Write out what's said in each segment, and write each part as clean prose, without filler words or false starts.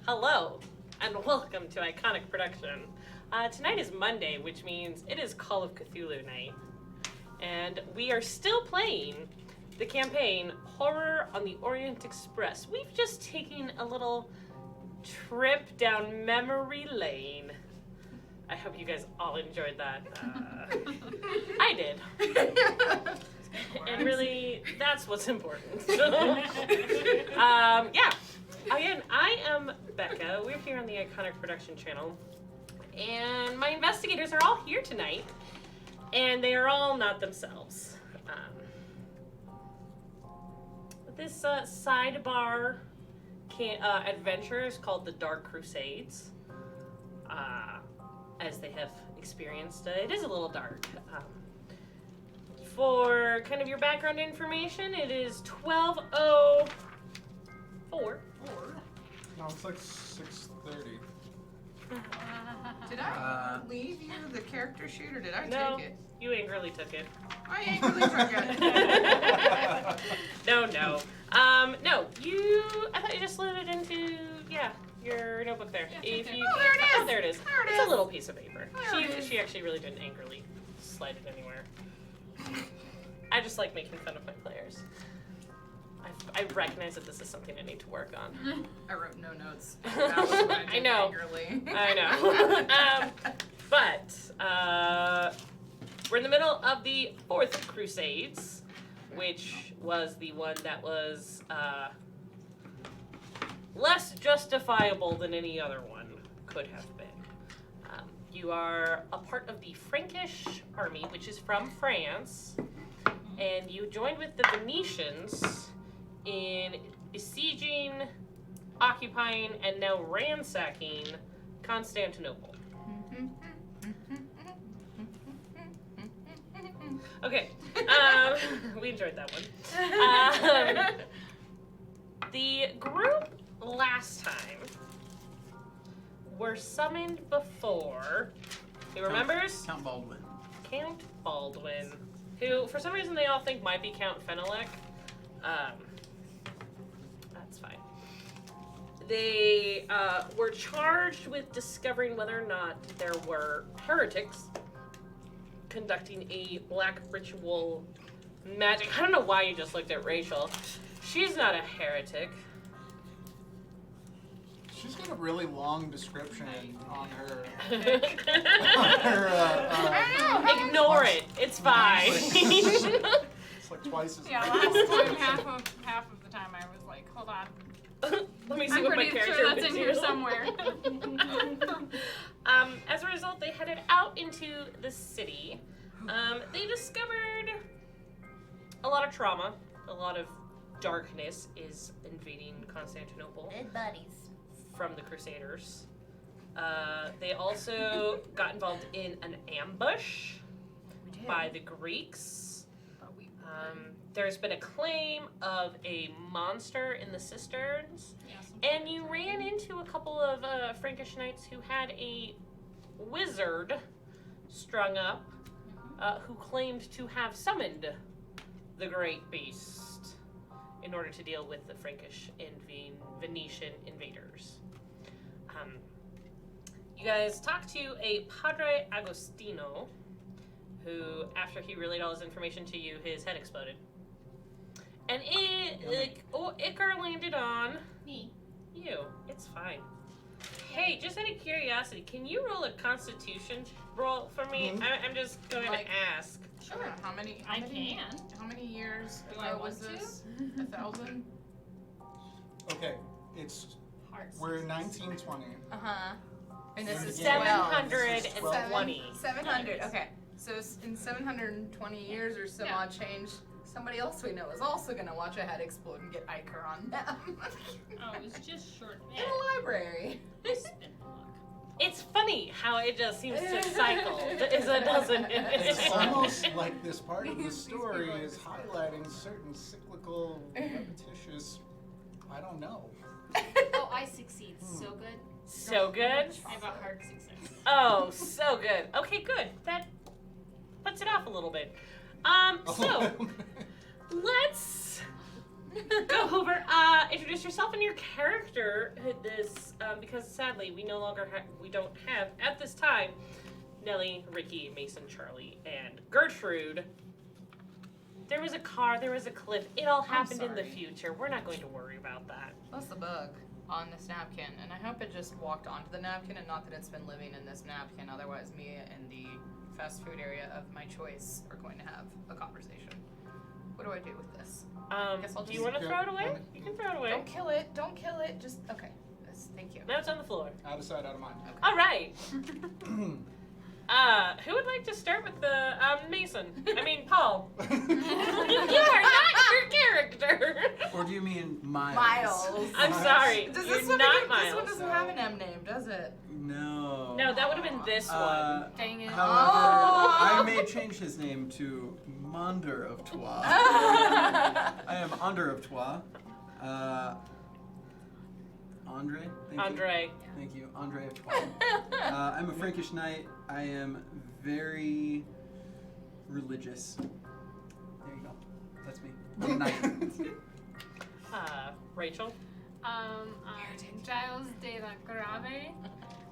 Hello, and welcome to Iconic Production. Tonight is Monday, which means it is Call of Cthulhu night. And we are still playing the campaign Horror on the Orient Express. We've just taken a little trip down memory lane. I hope you guys all enjoyed that. I did. And really, that's what's important. Yeah. Again, I am Becca. We're here on the Iconic Production channel. And my investigators are all here tonight. And they are all not themselves. This sidebar adventure is called the Dark Crusades. As they have experienced, it is a little dark. For kind of your background information, it is 12:04. No, it's like 6:30. Did I leave you the character sheet, or did I take it? You angrily took it. I angrily took it. No. No, I thought you just slid it into, your notebook there. Yeah, If you there it is. Oh, there it is. There it It's is. a little piece of paper. There it is. She actually really didn't angrily slide it anywhere. I just like making fun of my players. I recognize that this is something I need to work on. I wrote no notes. That was what I did I know. Angrily. I know. But we're in the middle of the Fourth Crusades, which was the one that was less justifiable than any other one could have been. You are a part of the Frankish army, which is from France, and you joined with the Venetians in besieging, occupying, and now ransacking Constantinople. Okay, we enjoyed that one. The group last time were summoned before, who remembers? Count Baldwin. Count Baldwin, who for some reason they all think might be Count Fenelek. That's fine. They were charged with discovering whether or not there were heretics conducting a black ritual magic. I don't know why you just looked at Rachel. She's not a heretic. She's got a really long description on her. Ignore it. It's fine. It's like twice as Yeah, long. last time half of the time I was like, hold on. Let me see I'm what my pretty character sure that's would in do. here somewhere. As a result, they headed out into the city. They discovered a lot of trauma, a lot of darkness is invading Constantinople Good buddies. from the Crusaders. They also got involved in an ambush by the Greeks. There's been a claim of a monster in the cisterns, and you ran into a couple of Frankish knights who had a wizard strung up who claimed to have summoned the great beast in order to deal with the Frankish and Venetian invaders. You guys talked to a Padre Agostino, who, after he relayed all his information to you, his head exploded. And Icar landed on Me. you. It's fine. Hey, just out of curiosity, can you roll a Constitution roll for me? Mhm. I'm just going to ask. Sure. How many years Do I ago want was this? 1,000? Okay, it's Hard. we're in 1920. And this is 720. 700. Okay. So in 720 years or some odd change, somebody else we know is also gonna watch a head explode and get Icar on them. Oh, it was just short. In a library. It's funny how it just seems to cycle, doesn't it? It's almost like this part of the story is highlighting certain cyclical, repetitious, I don't know. Oh, I succeed. So good. So good? I have a hard success. Oh, so good. Okay, good. That puts it off a little bit. So let's go over, introduce yourself and your character. This, because sadly we no longer we don't have at this time Nellie, Ricky, Mason, Charlie, and Gertrude. There was a car, there was a cliff. It all happened in the future. We're not going to worry about that. What's the bug on this napkin? And I hope it just walked onto the napkin and not that it's been living in this napkin. Otherwise, me and the fast food area of my choice are going to have a conversation. What do I do with this? Guess I'll Do you just- want to throw it away? You can throw it away. Don't kill it. Don't kill it. Just, okay. Thank you. Now it's on the floor. Out of sight, out of mind. All right. Who would like to start with the Mason? I mean, Paul. You are not your character. Or do you mean Miles? Miles. I'm sorry. Does You're this one not This Miles. one doesn't have an M name, does it? No. No, that would have been this one. Dang it. However, Oh. I may change his name to Monder of Troyes. I am Under of Troyes. Andre? Thank Andre. You. Thank you. Andre of Troyes. I'm a Frankish knight. I am very religious. There you go. That's me. I'm a knight. Rachel. I'm Giles de la Grave,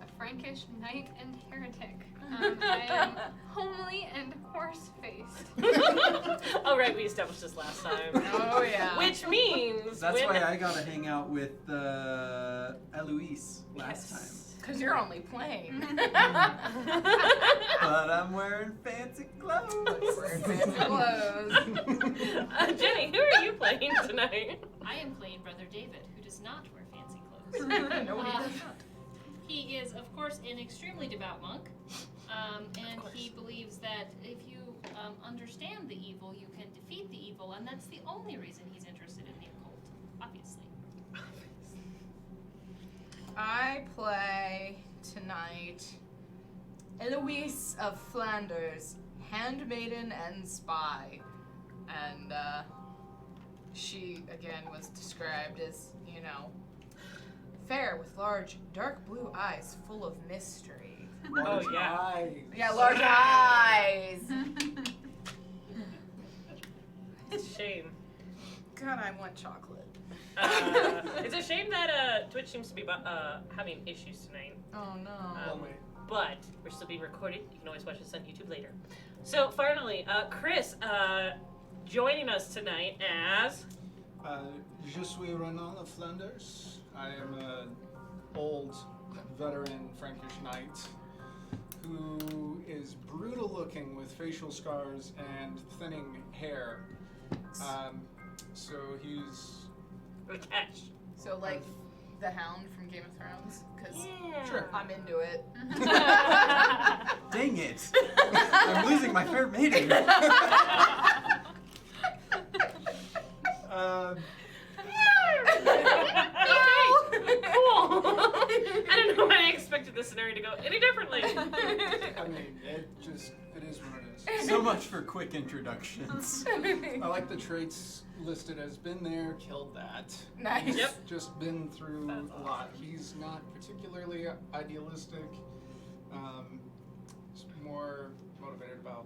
a Frankish knight and heretic. I am homely and horse-faced. Oh, right, we established this last time. Oh, yeah. Which means That's when... why I got to hang out with Eloise last time. Because you're only playing. But I'm wearing fancy clothes. Wearing fancy clothes. Jenny, who are you playing tonight? I am playing Brother David, who does not wear fancy clothes. No, he does not. He is, of course, an extremely devout monk, and he believes that if you understand the evil, you can defeat the evil, and that's the only reason he's interested in the occult, obviously. I play tonight Eloise of Flanders, handmaiden and spy. And she, again, was described as, you know, fair with large, dark blue eyes full of mystery. Large yeah. eyes. Yeah, large eyes. It's a shame. God, I want chocolate. It's a shame that Twitch seems to be having issues tonight. Oh no. Well, wait. But we're still being recorded. You can always watch this on YouTube later. So finally, Chris, joining us tonight as... Je suis Renan of Flanders. I am an old, veteran Frankish knight who is brutal looking with facial scars and thinning hair. So he's... Rakesh. So, like, the Hound from Game of Thrones? Because Yeah. Sure. I'm into it. Dang it! I'm losing my fair maiden. Cool. I don't know why I expected this scenario to go any differently. I mean, it is what it is. So much for quick introductions. I like the traits listed as been there, killed that. Nice. He's Yep. just been through a lot. He's not particularly idealistic. He's more motivated about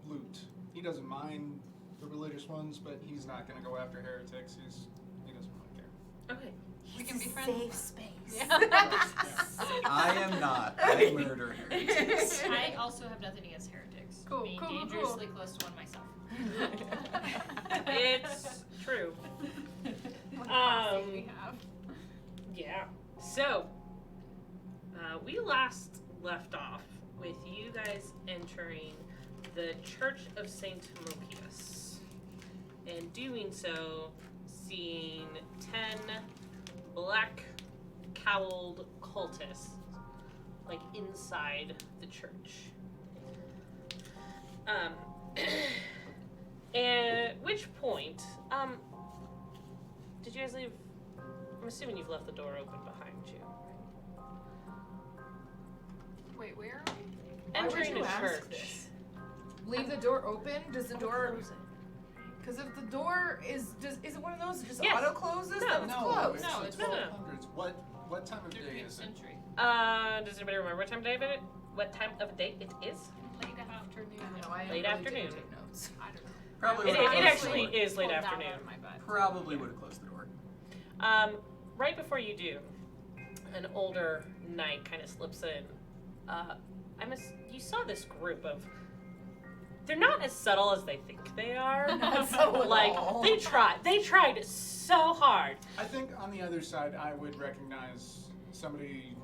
loot. He doesn't mind the religious ones, but he's not going to go after heretics. He doesn't really care. Okay. We can be friends. Safe space. I am not. I murder heretics. I also have nothing against heretics, Cool, being cool, cool. dangerously close to one myself. It's true. What coffee we have. Yeah. So, we last left off with you guys entering the Church of Saint Mokius, and doing so, seeing 10 black cowled cultists, like inside the church. At which point, did you guys leave? I'm assuming you've left the door open behind you. Wait, where are we? Why would Entering you the ask church. this? Leave the door open? Does the door... Because if the door is it one of those that just Yes. auto closes? No. Then it's closed. No, the it's- 1200s. What time of day 13th is it? century. Does anybody remember what time of day it is? What time of day it is? Late afternoon. I don't know, I Late really afternoon. didn't take notes. I don't know. Probably It, would've it closed the actually door. is late Pulled that afternoon. out of my butt. Probably would have closed the door. Right before you do, an older knight kind of slips in. You saw this group of. They're not as subtle as they think they are. Not subtle at Like all. they tried so hard. I think on the other side, I would recognize somebody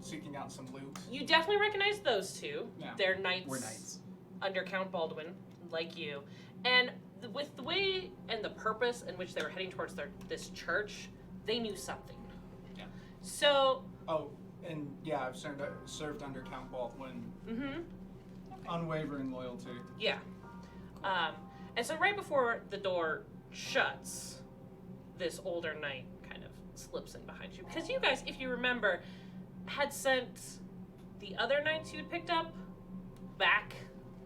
seeking out some loot. You definitely recognize those two. Yeah. They're knights. We're knights. Under Count Baldwin, like you, and with the way and the purpose in which they were heading towards this church, they knew something. Yeah. So. Oh, and yeah, I've served under Count Baldwin. Mm-hmm. Unwavering loyalty. Yeah. And so right before the door shuts, this older knight kind of slips in behind you. Because you guys, if you remember, had sent the other knights you'd picked up back.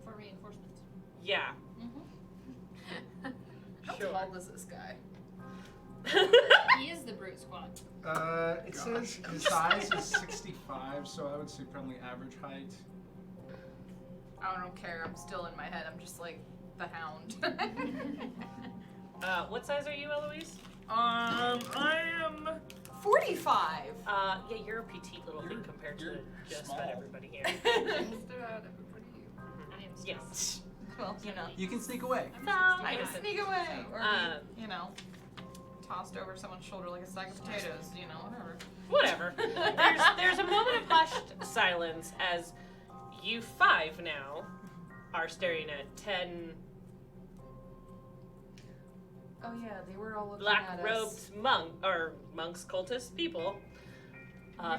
For reinforcements. Yeah. How Sure. tall is this guy? He is the brute squad. It says his size is 65, so I would say probably average height. I don't care. I'm still in my head. I'm just like the hound. What size are you, Eloise? I am 45. Yeah, you're a petite little thing You're- compared to you're just small. about everybody here. Just about everybody. I am Yes. Well, you know, You can sneak away. No. I can sneak away or be, Um, tossed over someone's shoulder like a sack of potatoes. Whatever. Whatever. There's a moment of hushed silence as you five now are staring at 10 Oh yeah, they were all looking black at us. robed monks, cultist people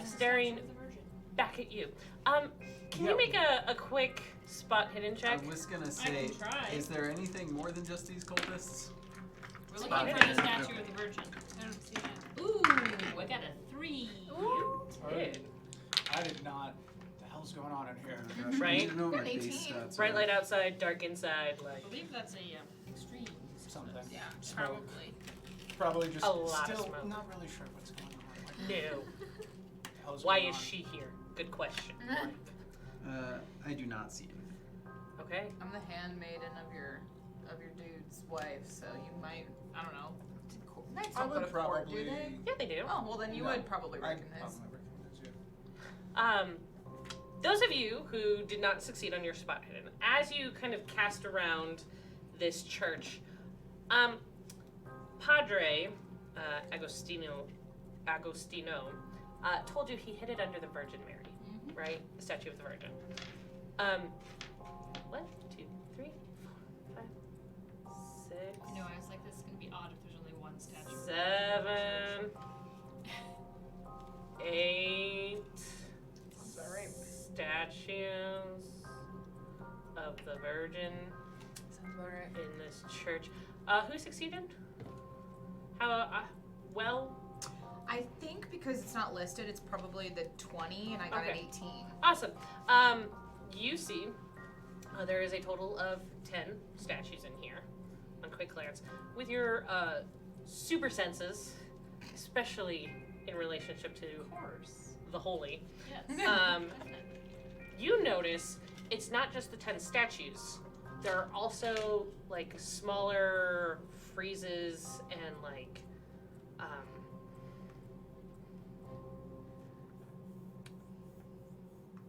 staring Statue of the Virgin. back at you. Can you Yep. make a quick spot hidden check? I was gonna I say, can try. is there anything more than just these cultists? We're Spot looking for the hidden, statue okay. of the Virgin. I don't see it. Ooh, I got a 3. Good. I did not. The hell's going on in here? Right? I need to know what my Got an base 18. stats Bright are. light outside, dark inside, I like believe that's a extreme. Something. Yeah, Smoke. probably. Probably just A lot of still smoke. not really sure what's going on. Like, no. what the hell's Why going is on? she here? Good question. I do not see anything. Okay. I'm the handmaiden of your dude's wife, so you might. I don't know. Knights I don't go would to court, probably. do they? Yeah, they do. Oh well, then you No, would probably I'd recognize. probably recognize you. Those of you who did not succeed on your spot hidden, as you kind of cast around this church, Padre Agostino told you he hid it under the Virgin Mary, right? The statue of the Virgin. 1, 2, 3, 4, 5, 6, No, I was like, this is gonna be odd if there's only one statue. 7, 8 that right? statues of the Virgin Sounds about right. in this church. Who succeeded? How well? I think because it's not listed, it's probably the 20, and I got an Okay. 18. Awesome. You see, there is a total of 10 statues in here on quick glance. With your super senses, especially in relationship to Of course. the holy, Yes. you notice it's not just the 10 statues. There are also like smaller friezes and like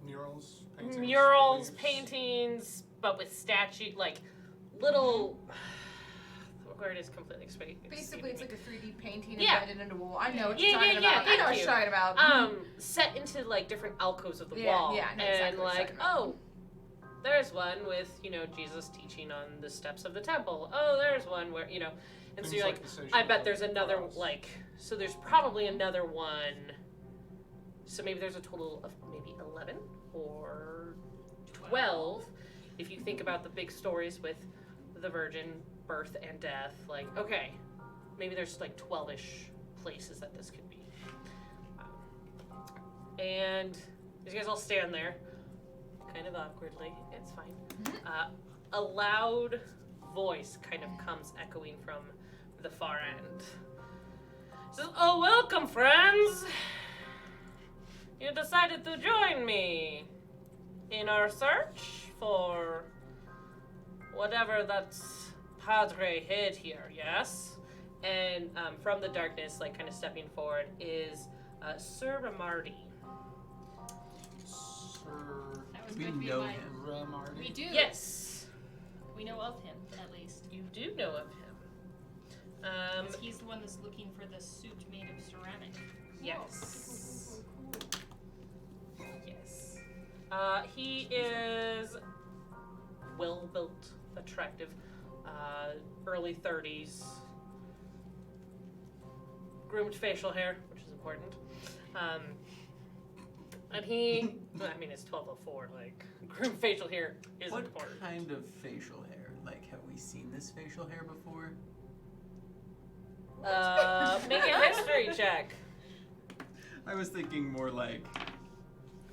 Murals, paintings, murals, reliefs. paintings, but with like little. The word is completely Basically, it's like a 3D painting Yeah. embedded into a wall. I know what Yeah, you're talking yeah, about. I know thank what you. you're talking about. Set into like different alcoves of the Yeah, wall, yeah, I know and exactly what you're like, talking about. there's one with Jesus teaching on the steps of the temple. Oh, there's one where and so Things you're like, the Station I of bet the there's another Cross. so there's probably another one. So maybe there's a total of maybe 11 or 12 if you think about the big stories with the Virgin birth and death. Like, okay, maybe there's like 12ish places that this could be. And you guys all stand there, kind of awkwardly. It's fine. A loud voice kind of comes echoing from the far end. It says, "Oh, welcome, friends! You decided to join me in our search for whatever that's Padre hid here, yes? And from the darkness, like kind of stepping forward, is Sir Rimarti. Sir That was We going to be know my. him. Rimarti. We do. Yes, We know of him, at least. you do know of him. 'Cause he's the one that's looking for the suit made of ceramic. Yes. Yes. He is well built, attractive, early 30s, groomed facial hair, which is important. And he, I mean, it's 1204, like, groomed facial hair is What important. kind of facial hair? Like, have we seen this facial hair before? Make a history check. I was thinking more like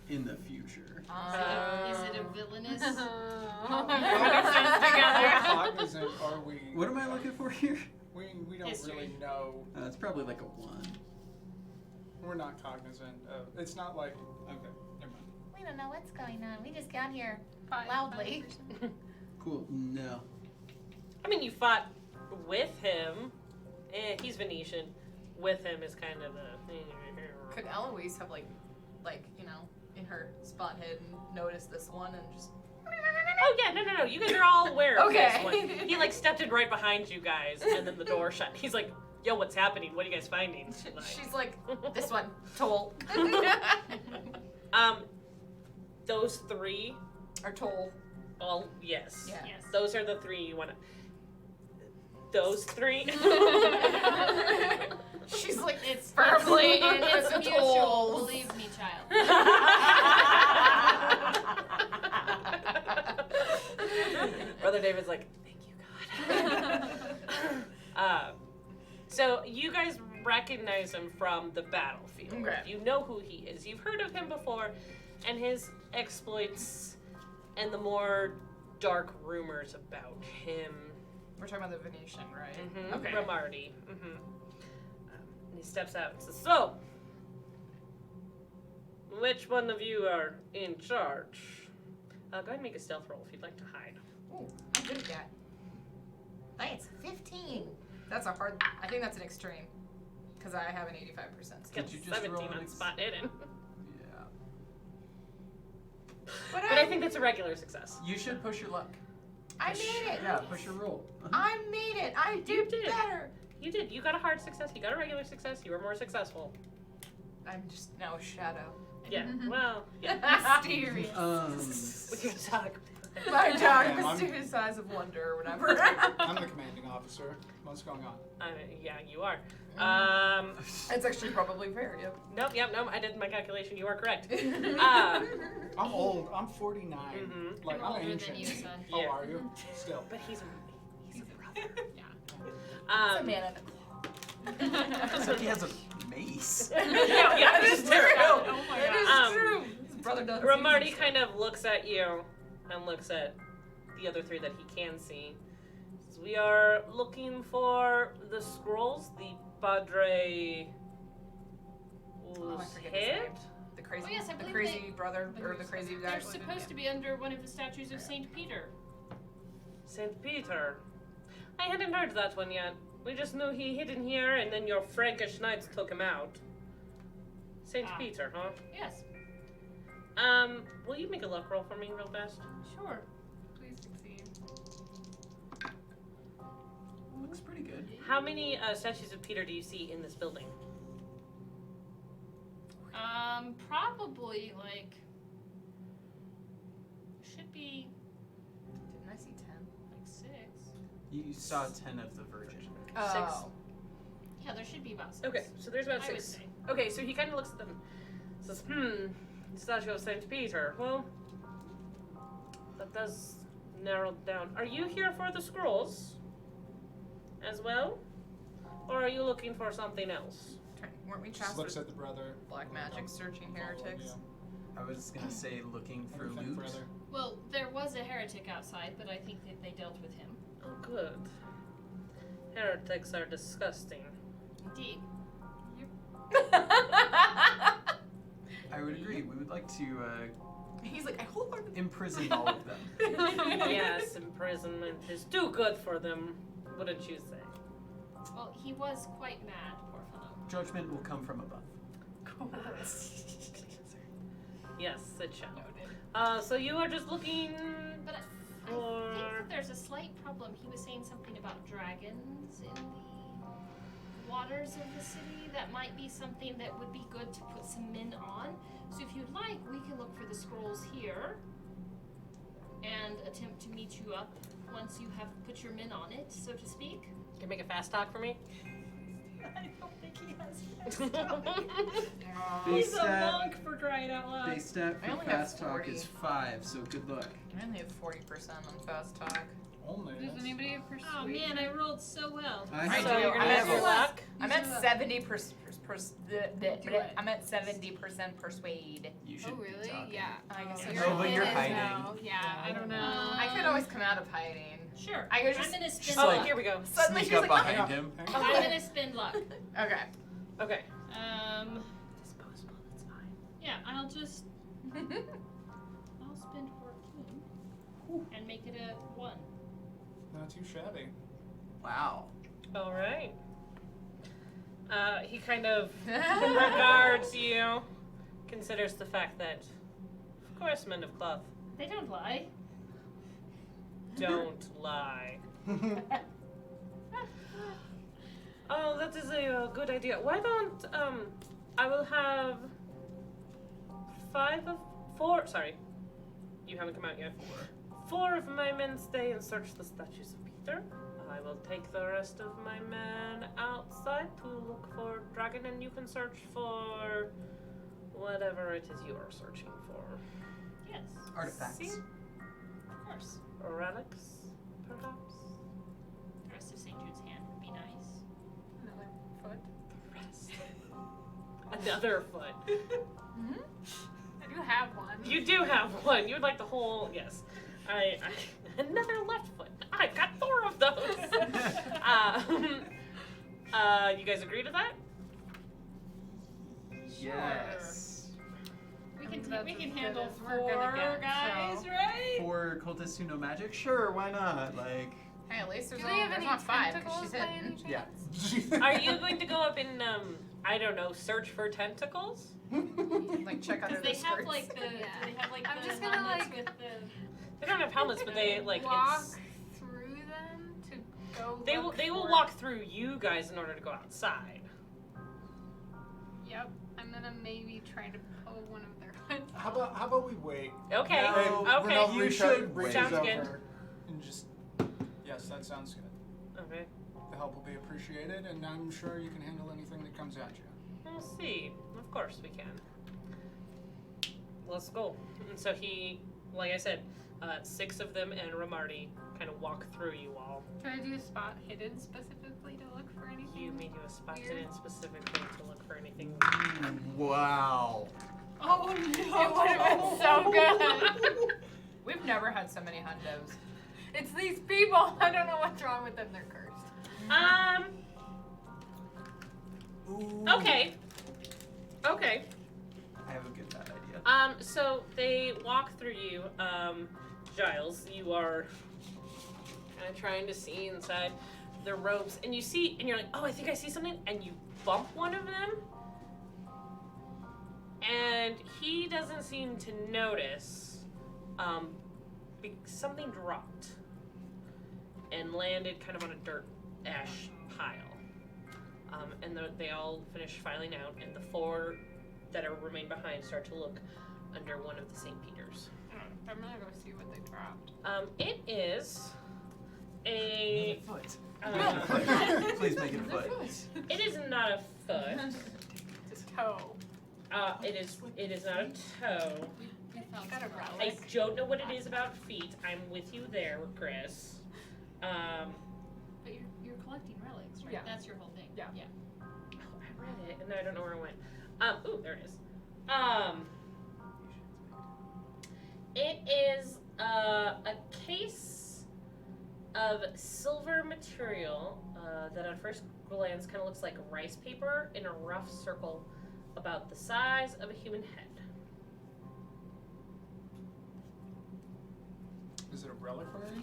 in the future. Is it a villainous? How together. cognizant are we? What am I looking for here? We don't History. really know. It's probably like a 1. We're not cognizant of. It's not like. Okay, never mind. We don't know what's going on. We just got here 5, loudly. 5%. Cool. No. I mean, you fought with him. He's Venetian. With him is kind of a. Could Eloise have like you know, in her spot hidden, noticed this one and just? Oh yeah, no. You guys are all aware of Okay. this one. He like stepped in right behind you guys, and then the door shut. He's like, "Yo, what's happening? What are you guys finding?" Like- She's like, this one, toll. Those three, or toll. all yes. Yeah. Yes. Those are the three you want to. Those three. She's like, It's firmly in it's the mutual. tolls. Believe me, child. Brother David's like, thank you, God. So you guys recognize him from the battlefield. Okay. You know who he is. You've heard of him before, and his exploits, and the more dark rumors about him. We're talking about the Venetian, right? Mm-hmm. Okay. Rimarti. Mm-hmm. And he steps out and says, "So, which one of you are in charge?" Go ahead and make a stealth roll if you'd like to hide. Ooh, I'm good at that. That's 15. That's a hard. I think that's an extreme, because I have an 85%. Get you just 17 roll an on spot hidden. Yeah. But I think that's a regular success. You should push your luck. I made it. Yeah, push your roll. I made it. I You did did. better. You did. You got a hard success. You got a regular success. You were more successful. I'm just now a shadow. Yeah. Well, yeah. Mysterious. With your dog. My Yeah, dog, I'm- mysterious size of wonder, or whatever. I'm the commanding officer. What's going on? Yeah, you are. It's actually probably fair. Yep. Nope. I did my calculation. You are correct. I'm old. I'm 49. Mhm. Like I'm I'm older than ancient. you, son. Oh, Yeah. are you? Still. But he's a brother. Yeah. It's a man of the cloth. So he has a mace. yeah, It is it's true. terrible. Oh my It is God. true. His brother does. Rimarti kind of looks at you and looks at the other three that he can see. Says, "We are looking for the scrolls, the Padre Oh, I forget his head." name. The crazy, Oh, yes, I the believe crazy brother, or the crazy guy. They're supposed to be under one of the statues of Saint Peter. St. Peter. I hadn't heard that one yet. We just knew he hid in here and then your Frankish knights took him out. St. Ah. Peter, huh? Yes. Will you make a luck roll for me real fast? Sure. Please succeed. Looks pretty good. How many statues of Peter do you see in this building? Probably like should be Didn't I see 10? like 6. You saw 10 of the Virgin. Oh. Yeah, there should be about 6. Okay, so there's about I would 6. say. Okay, so he kind of looks at them and says, statue of St. Peter. Well, that does narrow it down. Are you here for the scrolls as well? Or are you looking for something else? Weren't we Just tasked looks with at the brother. black magic searching heretics? I was gonna say looking What for do you think, loot. brother? Well, there was a heretic outside, but I think that they dealt with him. Oh, good. Heretics are disgusting. Indeed. I would agree. We would like to He's like, I wholeheartedly. imprison all of them. Yes, imprisonment is too good for them. wouldn't you say? Well, he was quite mad, poor fellow. Judgment will come from above. Yes, it shall. So you are just looking But I think that there's a slight problem. He was saying something about dragons in the waters of the city. That might be something that would be good to put some min on. So if you'd like, we can look for the scrolls here and attempt to meet you up once you have put your min on it, so to speak. Can you make a fast talk for me? I don't think he has Base He's a stat, monk, for crying out loud. base stat I for only have fast talk 40. is 5, so good luck. I only have 40% on fast talk. Only. Does anybody have persuade? Oh man, I rolled so well. I I have do. So you're gonna I use your have luck? I'm at 70%. it. I'm at 70% persuade. You should Oh be really? talking. Yeah. I guess Oh, so. No, but you're in hiding. now. Yeah, I don't know. I could always come out of hiding. Sure. I could just- I'm gonna spin She's Oh, luck. like- here we go. Suddenly Sneak she's up like, behind him. Hang I'm gonna spin luck. okay. Okay. Disposable, that's fine. Yeah, I'll just I'll spend 14 and make it a 1. Not too shabby. Wow. All right. He kind of regards you, considers the fact that, of course, men of cloth They don't lie. don't lie. Oh, that is a good idea. Why don't I will have 4. Sorry, you haven't come out yet. 4 of my men stay and search the statues of Peter. I will take the rest of my men outside to look for dragon, and you can search for whatever it is you are searching for. Yes, Artifacts. See? of course. Relics, perhaps. The rest of St. Jude's hand would be nice. Another foot. The rest. Another foot. I do have one. You do have one. You would like the whole. Yes. I another left foot. I've got 4 of those. You guys agree to that? Yes. We I can mean, that's we can as handle good as we're gonna 4 get, guys, so. right? 4 cultists who know magic? Sure, why not? Like, Hey, at least there's, Do they have there's any not 5 because tentacles she's by hidden. any chance? yeah. Are you going to go up and I don't know, search for tentacles? Like check under Because the they have skirts. like the Yeah. they have like I'm the just gonna, helmets like, with the They don't have helmets, but they like walk it's. through them to go. They will. look They will for- walk through you guys in order to go outside. Yep. I'm gonna maybe try to pull one of their hoods. How about we wait? Okay. No. Hey, Okay. Renal You reach should out- reaches Sounds over good. and just. Yes, that sounds good. Okay. The help will be appreciated, and I'm sure you can handle anything that comes at you. We'll see. Of course we can. Let's go. And so he, like I said, 6 of them and Rimarti kind of walk through you all. Try to do spot hidden specifically to look for anything. You may do a spot Weird. in specifically to look for anything. Wow. Oh no! It would have been so good. We've never had so many hundos. It's these people. I don't know what's wrong with them. They're cursed. Ooh. Okay. Okay. I have a good bad idea. So they walk through you. Giles, you are kind of trying to see inside the robes, and you see, and you're like, oh, I think I see something, and you bump one of them, and he doesn't seem to notice. Something dropped and landed kind of on a dirt ash pile. And they all finish filing out, and the 4 that are remain behind start to look under one of the St. Peter's. I'm gonna go see what they dropped. It is a. Foot. Uh, Please make it a foot. it is not a foot. Just toe. It is not a toe. We found Got a some relic. I relics. don't know what it is about feet. I'm with you there, Chris. But you're collecting relics, right? Yeah. That's your whole thing. Yeah. Yeah. Oh, I read it and I don't know where it went. Ooh, there it is. It is a case of silver material that on first glance kind of looks like rice paper in a rough circle about the size of a human head. Is it a reliquary?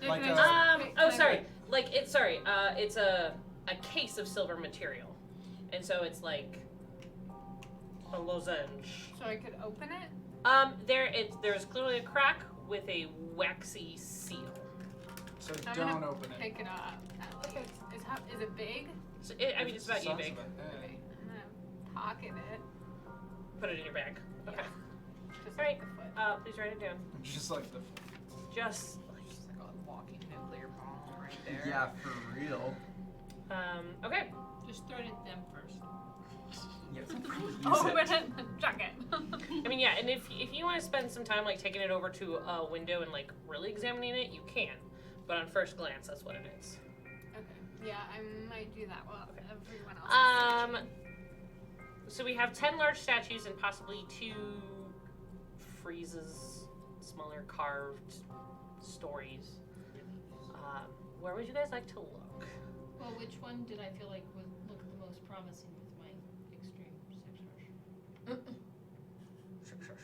Like Can a- I just- can I sorry. go- Like it's a case of silver material, and so it's like a lozenge. So I could open it? There's clearly a crack with a waxy seal. So I'm don't gonna open it. pick it up. At least. Is it big? So it's about you Size big. of a head. Okay. I'm gonna pocket it. Put it in your bag. Okay. Just All right. like the foot. Please write it down. Just like the. Just. Just like a walking nuclear bomb right there. Yeah, for real. Okay. Just throw it at them first. Yes, I'll probably use Open it. it and chuck it. I mean, yeah, and if you want to spend some time like taking it over to a window and like really examining it, you can. But on first glance, that's what it is. Okay. Yeah, I might do that while everyone else is searching. So we have 10 large statues and possibly 2 friezes, smaller carved stories. Where would you guys like to look? Well, which one did I feel like would look the most promising with my extreme sex rush?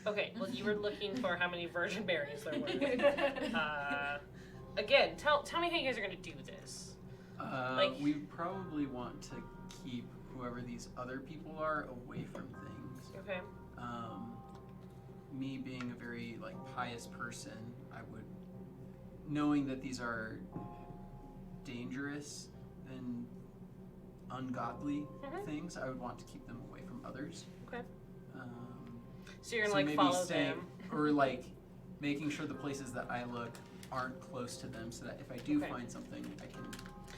Okay, well you were looking for how many virgin berries there were. Again, tell me how you guys are gonna do this. We probably want to keep whoever these other people are away from things. Okay. Me being a very like pious person, I would, knowing that these are dangerous and ungodly things, I would want to keep them away from others. Okay. So you're So gonna like maybe follow staying, them. or like making sure the places that I look aren't close to them, so that if I do Okay. find something, I can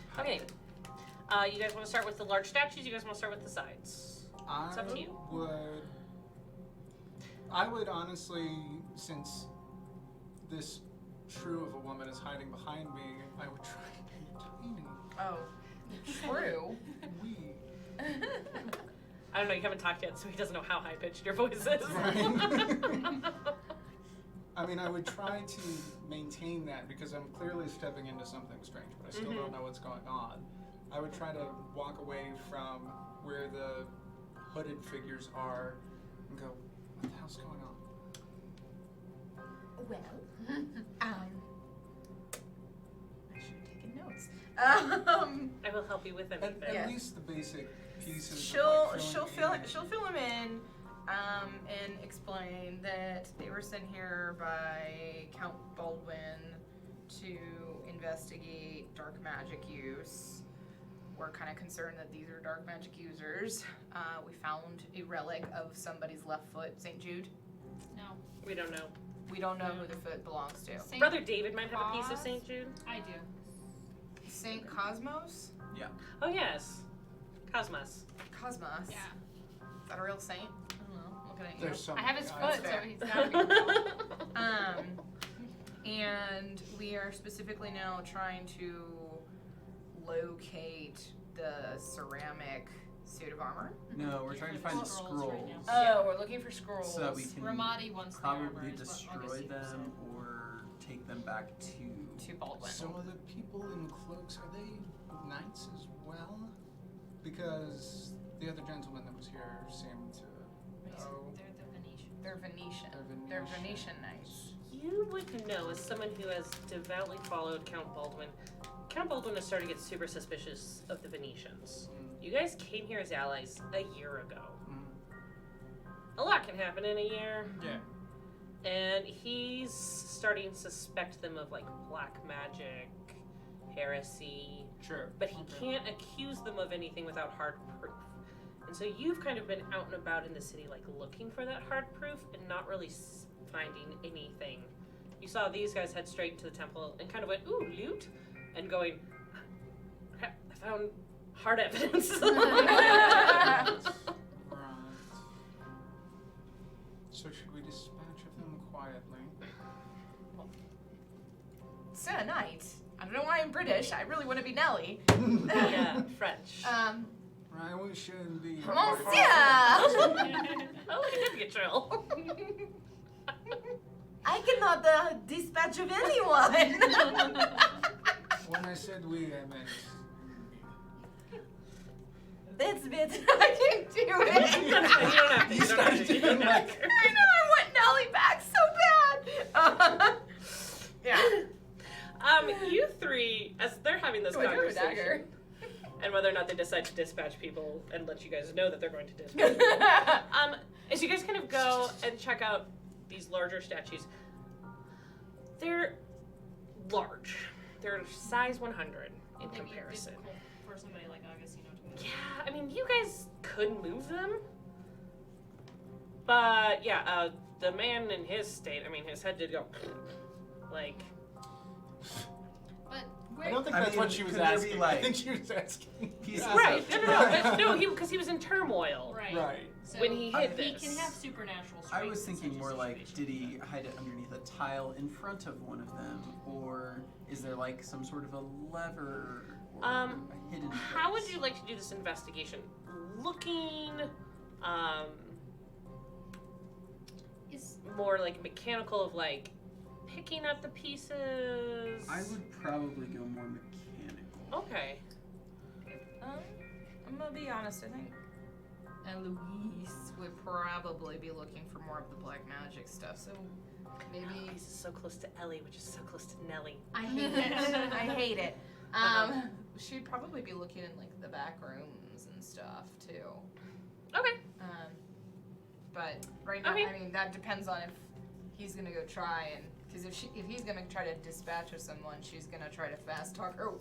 hide Okay. it. You guys want to start with the large statues? You guys want to start with the sides? It's up to you. I would honestly, since this shrew of a woman is hiding behind me, I would try to be tiny. Oh, true. Wee. I don't know, you haven't talked yet, so he doesn't know how high pitched your voice is. Right. I mean, I would try to maintain that because I'm clearly stepping into something strange, but I still don't know what's going on. I would try to walk away from where the hooded figures are and go, what the hell's going on? Well, I should have taken notes. I will help you with anything. At Yeah. least the basic pieces. She'll of, like, fill filling in. him in, and explain that they were sent here by Count Baldwin to investigate dark magic use. We're kind of concerned that these are dark magic users. We found a relic of somebody's left foot, St. Jude. No, We don't know. We don't know who the foot belongs to. Saint Brother David might have a piece of Cos? St. Jude. I do. Saint Cosmos? Oh, yes. Cosmos. Cosmos. Yeah. Is that a real saint? I don't know. Looking at you. There's some I have his guys foot, so there. he's gotta be And we are specifically now trying to locate the ceramic suit of armor. No, we're trying to find the Scrolls right scrolls now. Oh, we're looking for scrolls. so that we can Ramadi wants the armor. probably is what destroy Augustine them said. or take them back to. Baldwin. So are the people in cloaks, are they knights as well? Because the other gentleman that was here seemed to know. They're the Venetian. They're Venetian. They're They're Venetian knights. You would know, as someone who has devoutly followed Count Baldwin, Count Baldwin is starting to get super suspicious of the Venetians. You guys came here as allies a year ago. A lot can happen in a year. Yeah. And he's starting to suspect them of like black magic, heresy, Sure. but he can't accuse them of anything without hard proof. And so you've kind of been out and about in the city like looking for that hard proof and not really finding anything. You saw these guys head straight to the temple and kind of went, ooh, loot, and going, I found hard evidence. Right. So should we dispatch of them quietly? Sir Knight. I don't know why I'm British. I really want to be Nelly. Yeah, French. Right, we shouldn't be. Monsieur! Oh, look at him get drill. I cannot dispatch of anyone. When I said we, I meant. That's better. I can do You it. don't have to. You don't have to. You don't have to. I know I want Nelly back so bad. Yeah. You three, as they're having this Oh, I do have a conversation, dagger. and whether or not they decide to dispatch people and let you guys know that they're going to dispatch people, as you guys kind of go and check out these larger statues, they're large. They're size 100 in It'd be comparison. difficult for somebody like Agostino to move. Yeah, I mean, you guys could move them, but yeah, the man in his state, I mean, his head did go like. But I don't think I that's mean, what she was could there be, asking. I like, think she was asking. pieces Right, of- no, because he was in turmoil right. Right. So when he hit he this. can have supernatural strength. I was in thinking such a more like, situation. did he hide it underneath a tile in front of one of them, or is there like some sort of a lever or a hidden How would place? you like to do this investigation? Looking, Is more like mechanical of like picking up the pieces. I would probably go more mechanical. Okay. I'm gonna be honest, I think Eloise would probably be looking for more of the black magic stuff, so maybe This is so close to Ellie, which is so close to Nellie. I hate it. I hate it. She'd probably be looking in like the back rooms and stuff too. Okay. But right now, Okay. I mean, that depends on if he's gonna go try and because if he's gonna try to dispatch of someone, she's gonna try to fast talk her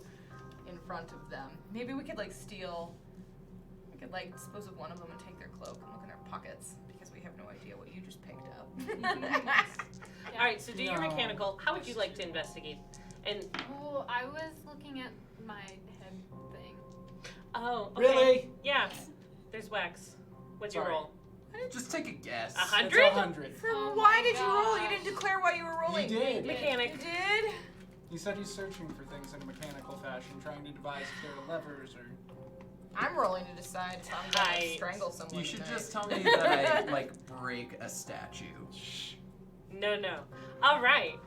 in front of them. Maybe we could like steal. We could like dispose of one of them and take their cloak and look in their pockets because we have no idea what you just picked up. All right. So do your No. mechanical. How would you like to investigate? And Oh, I was looking at my head thing. oh, okay. Really? Yeah. There's wax. What'd you Sorry. roll? Just take a guess. 100? It's 100. Oh Why my did you roll? You gosh. didn't declare why you were rolling. You did. Mechanic. You did? He said he's searching for things in a mechanical fashion, trying to devise if there are levers or. I'm rolling to decide if I'm gonna Tight. strangle someone. You should tonight. just tell me that I like break a statue. No. All right.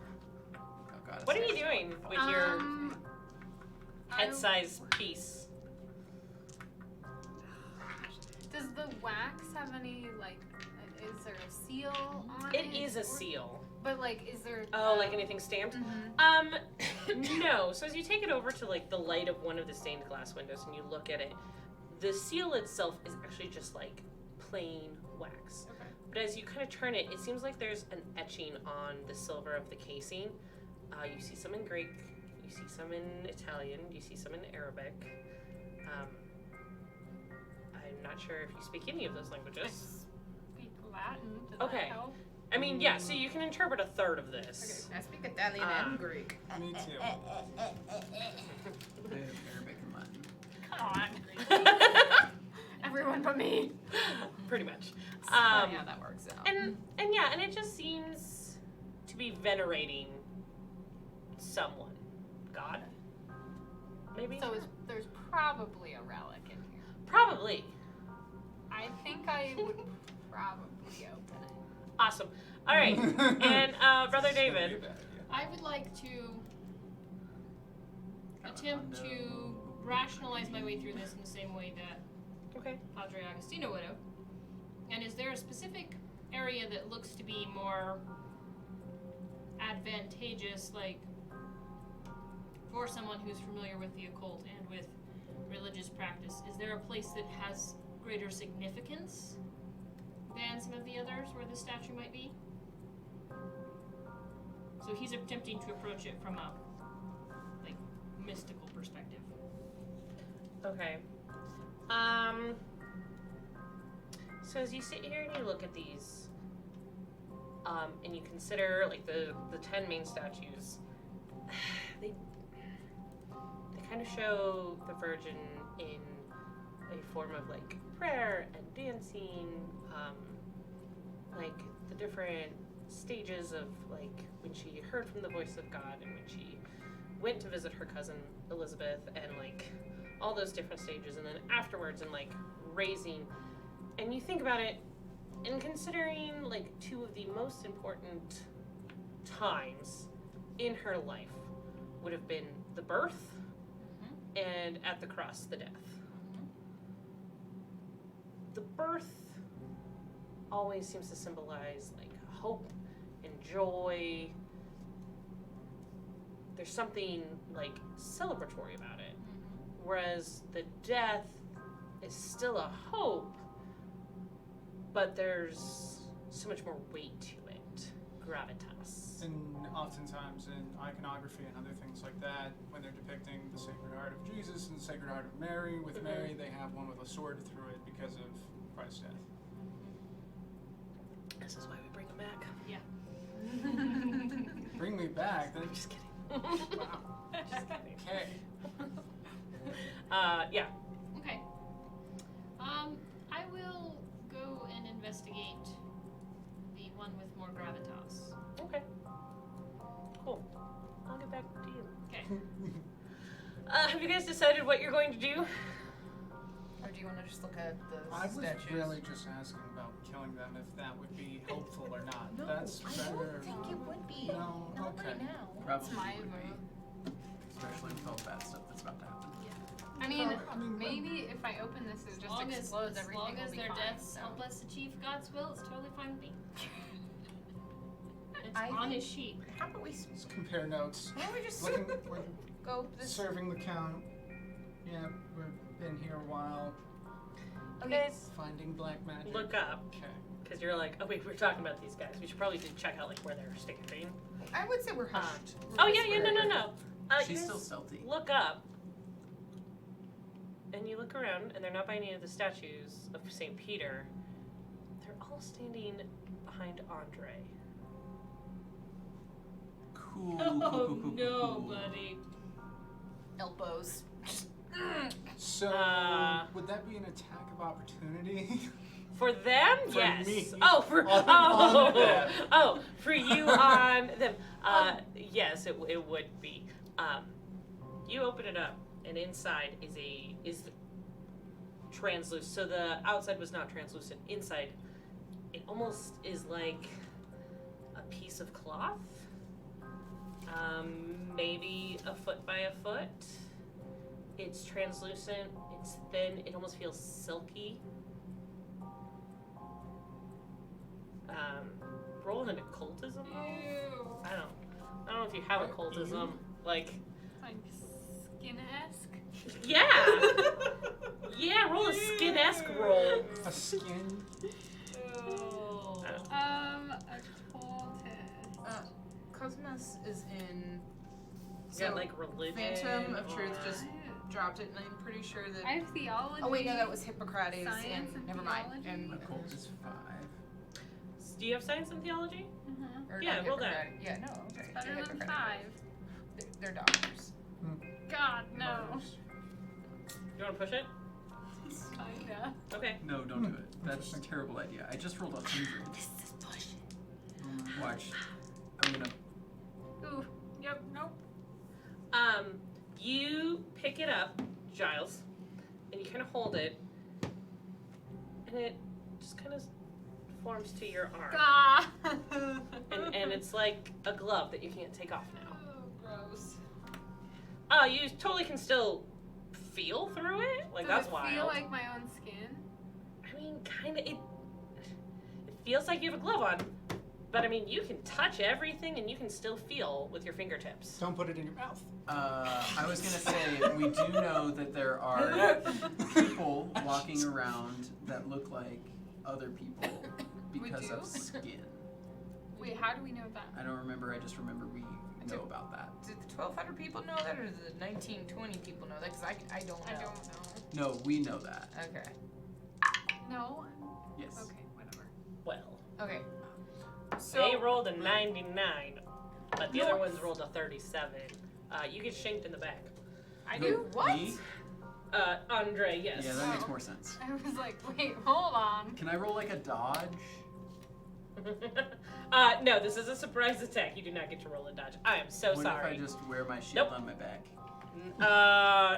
Oh god. a What are you statue. doing with your I- head-size piece? Does the wax have any like? Is there a seal on it? It is a Or- seal. But like, is there? Oh, like anything stamped? Mhm. No. So as you take it over to like the light of one of the stained glass windows and you look at it, the seal itself is actually just like plain wax. Okay. But as you kind of turn it, it seems like there's an etching on the silver of the casing. You see some in Greek, you see some in Italian, you see some in Arabic. I'm not sure if you speak any of those I languages. speak Latin. Does Okay. that help? I mean, yeah, so you can interpret a third of this. I speak Italian and Greek. Me too. I have Arabic and Latin. Come on. Everyone but me. Pretty much. Funny how that works out. And yeah, and it just seems to be venerating someone. God? Maybe? So there's probably a relic in here. Probably. I think I would probably open it. Awesome. All right. And Brother David. I would like to attempt to rationalize my way through this in the same way that Okay. Padre Agostino would have. And is there a specific area that looks to be more advantageous, like for someone who's familiar with the occult and with religious practice? Is there a place that has greater significance than some of the others where the statue might be? So he's attempting to approach it from a like mystical perspective. Okay. So as you sit here and you look at these, and you consider like the 10 main statues, they kind of show the Virgin in a form of like prayer and dancing, like the different stages of like when she heard from the voice of God and when she went to visit her cousin Elizabeth and like all those different stages, and then afterwards and like raising. And you think about it, and considering like two of the most important times in her life would have been the birth and at the cross, the death. The birth always seems to symbolize like hope and joy. there's something like celebratory about it, whereas the death is still a hope, but there's so much more weight to it, gravitas. And oftentimes in iconography and other things like that, when they're depicting the Sacred Heart of Jesus and the Sacred Heart of Mary, with Mary they have one with a sword through it because of Christ's death. This is why we bring them back. Bring me back, then Just kidding. wow. Just kidding. Okay. Yeah. Okay. I will go and investigate the one with more gravitas. Okay. Cool. I'll get back to you. Okay. Have you guys decided what you're going to do? Or do you want to just look at the I was statues? really just asking about killing them, if that would be helpful or not. No, That's I better. don't think it would be. No, Not okay. right now. Probably my would be. vote. Especially with all the bad stuff that's about to happen. I mean, I mean, maybe if I open this, it As just long explodes. as Everything long as will be their fine, deaths so. help us achieve God's will, it's totally fine with me. It's I on think- his sheet. How about we Let's compare notes. why don't we just Looking, we're go this? serving the count. Yeah, we've been here a while. Okay. Finding black magic. Look up, Okay. because you're like, oh wait, we're talking about these guys. We should probably check out like where they're standing. I would say we're hushed. Oh yeah, no. You She's guys still stealthy. Look up, and you look around, and they're not by any of the statues of Saint Peter. They're all standing behind Andre. Cool. Oh no, buddy. Elbows. So, Uh, would that be an attack of opportunity? For them, For yes. me. Oh, for On them. oh, for you on them. Yes, it would be. You open it up, and inside is translucent. So the outside was not translucent. Inside, it almost is like a piece of cloth. Maybe a foot by a foot. It's translucent. It's thin. It almost feels silky. Roll an occultism roll? Ew. I don't know if you have occultism. Like, Like skin-esque. yeah, yeah. Roll a skin-esque roll. A skin? Oh. Occultist. Cosmos is in. You got like religion. Phantom of Truth or- just dropped it, and I'm pretty sure that. I have theology. Oh wait, no, that was Hippocrates, Science and and never mind. theology. And Occult is 5. Do you have science and theology? Mhm. or Yeah, not roll that. Hippocrates. Yeah, no, okay. Better yeah, than Hippocrates. 5. They're doctors. God, no. Murders. You want to push it? Kinda. Okay. No, don't do it. That's a Interesting. terrible idea. I just rolled 100. This is bullshit. Watch. I'm gonna. Ooh. Yep. Nope. You pick it up, Giles, and you kind of hold it, and it just kind of forms to your arm, Ah. and it's like a glove that you can't take off now. Oh, gross. Oh, you totally can still feel through it. Like Does that's it wild. feel like my own skin? I mean, kind of. It feels like you have a glove on, but I mean, you can touch everything, and you can still feel with your fingertips. Don't put it in your mouth. I was gonna say, we do know that there are people walking around that look like other people because do? of skin. Wait, how do we know that? I don't remember, I just remember we know about that. Did the 1,200 people know that, or did the 1920 people know that? Because I don't know. I don't know. No, we know that. Okay. No? Yes. Okay, whatever. Well, Okay. they rolled a 99, but the No. other ones rolled a 37. You get shanked in the back. I Who, do? What? me? Andre, yes. Yeah, that makes more sense. I was like, wait, hold on. Can I roll like a dodge? No, this is a surprise attack. You do not get to roll a dodge. I am so What sorry. if I just wear my shield Nope. on my back?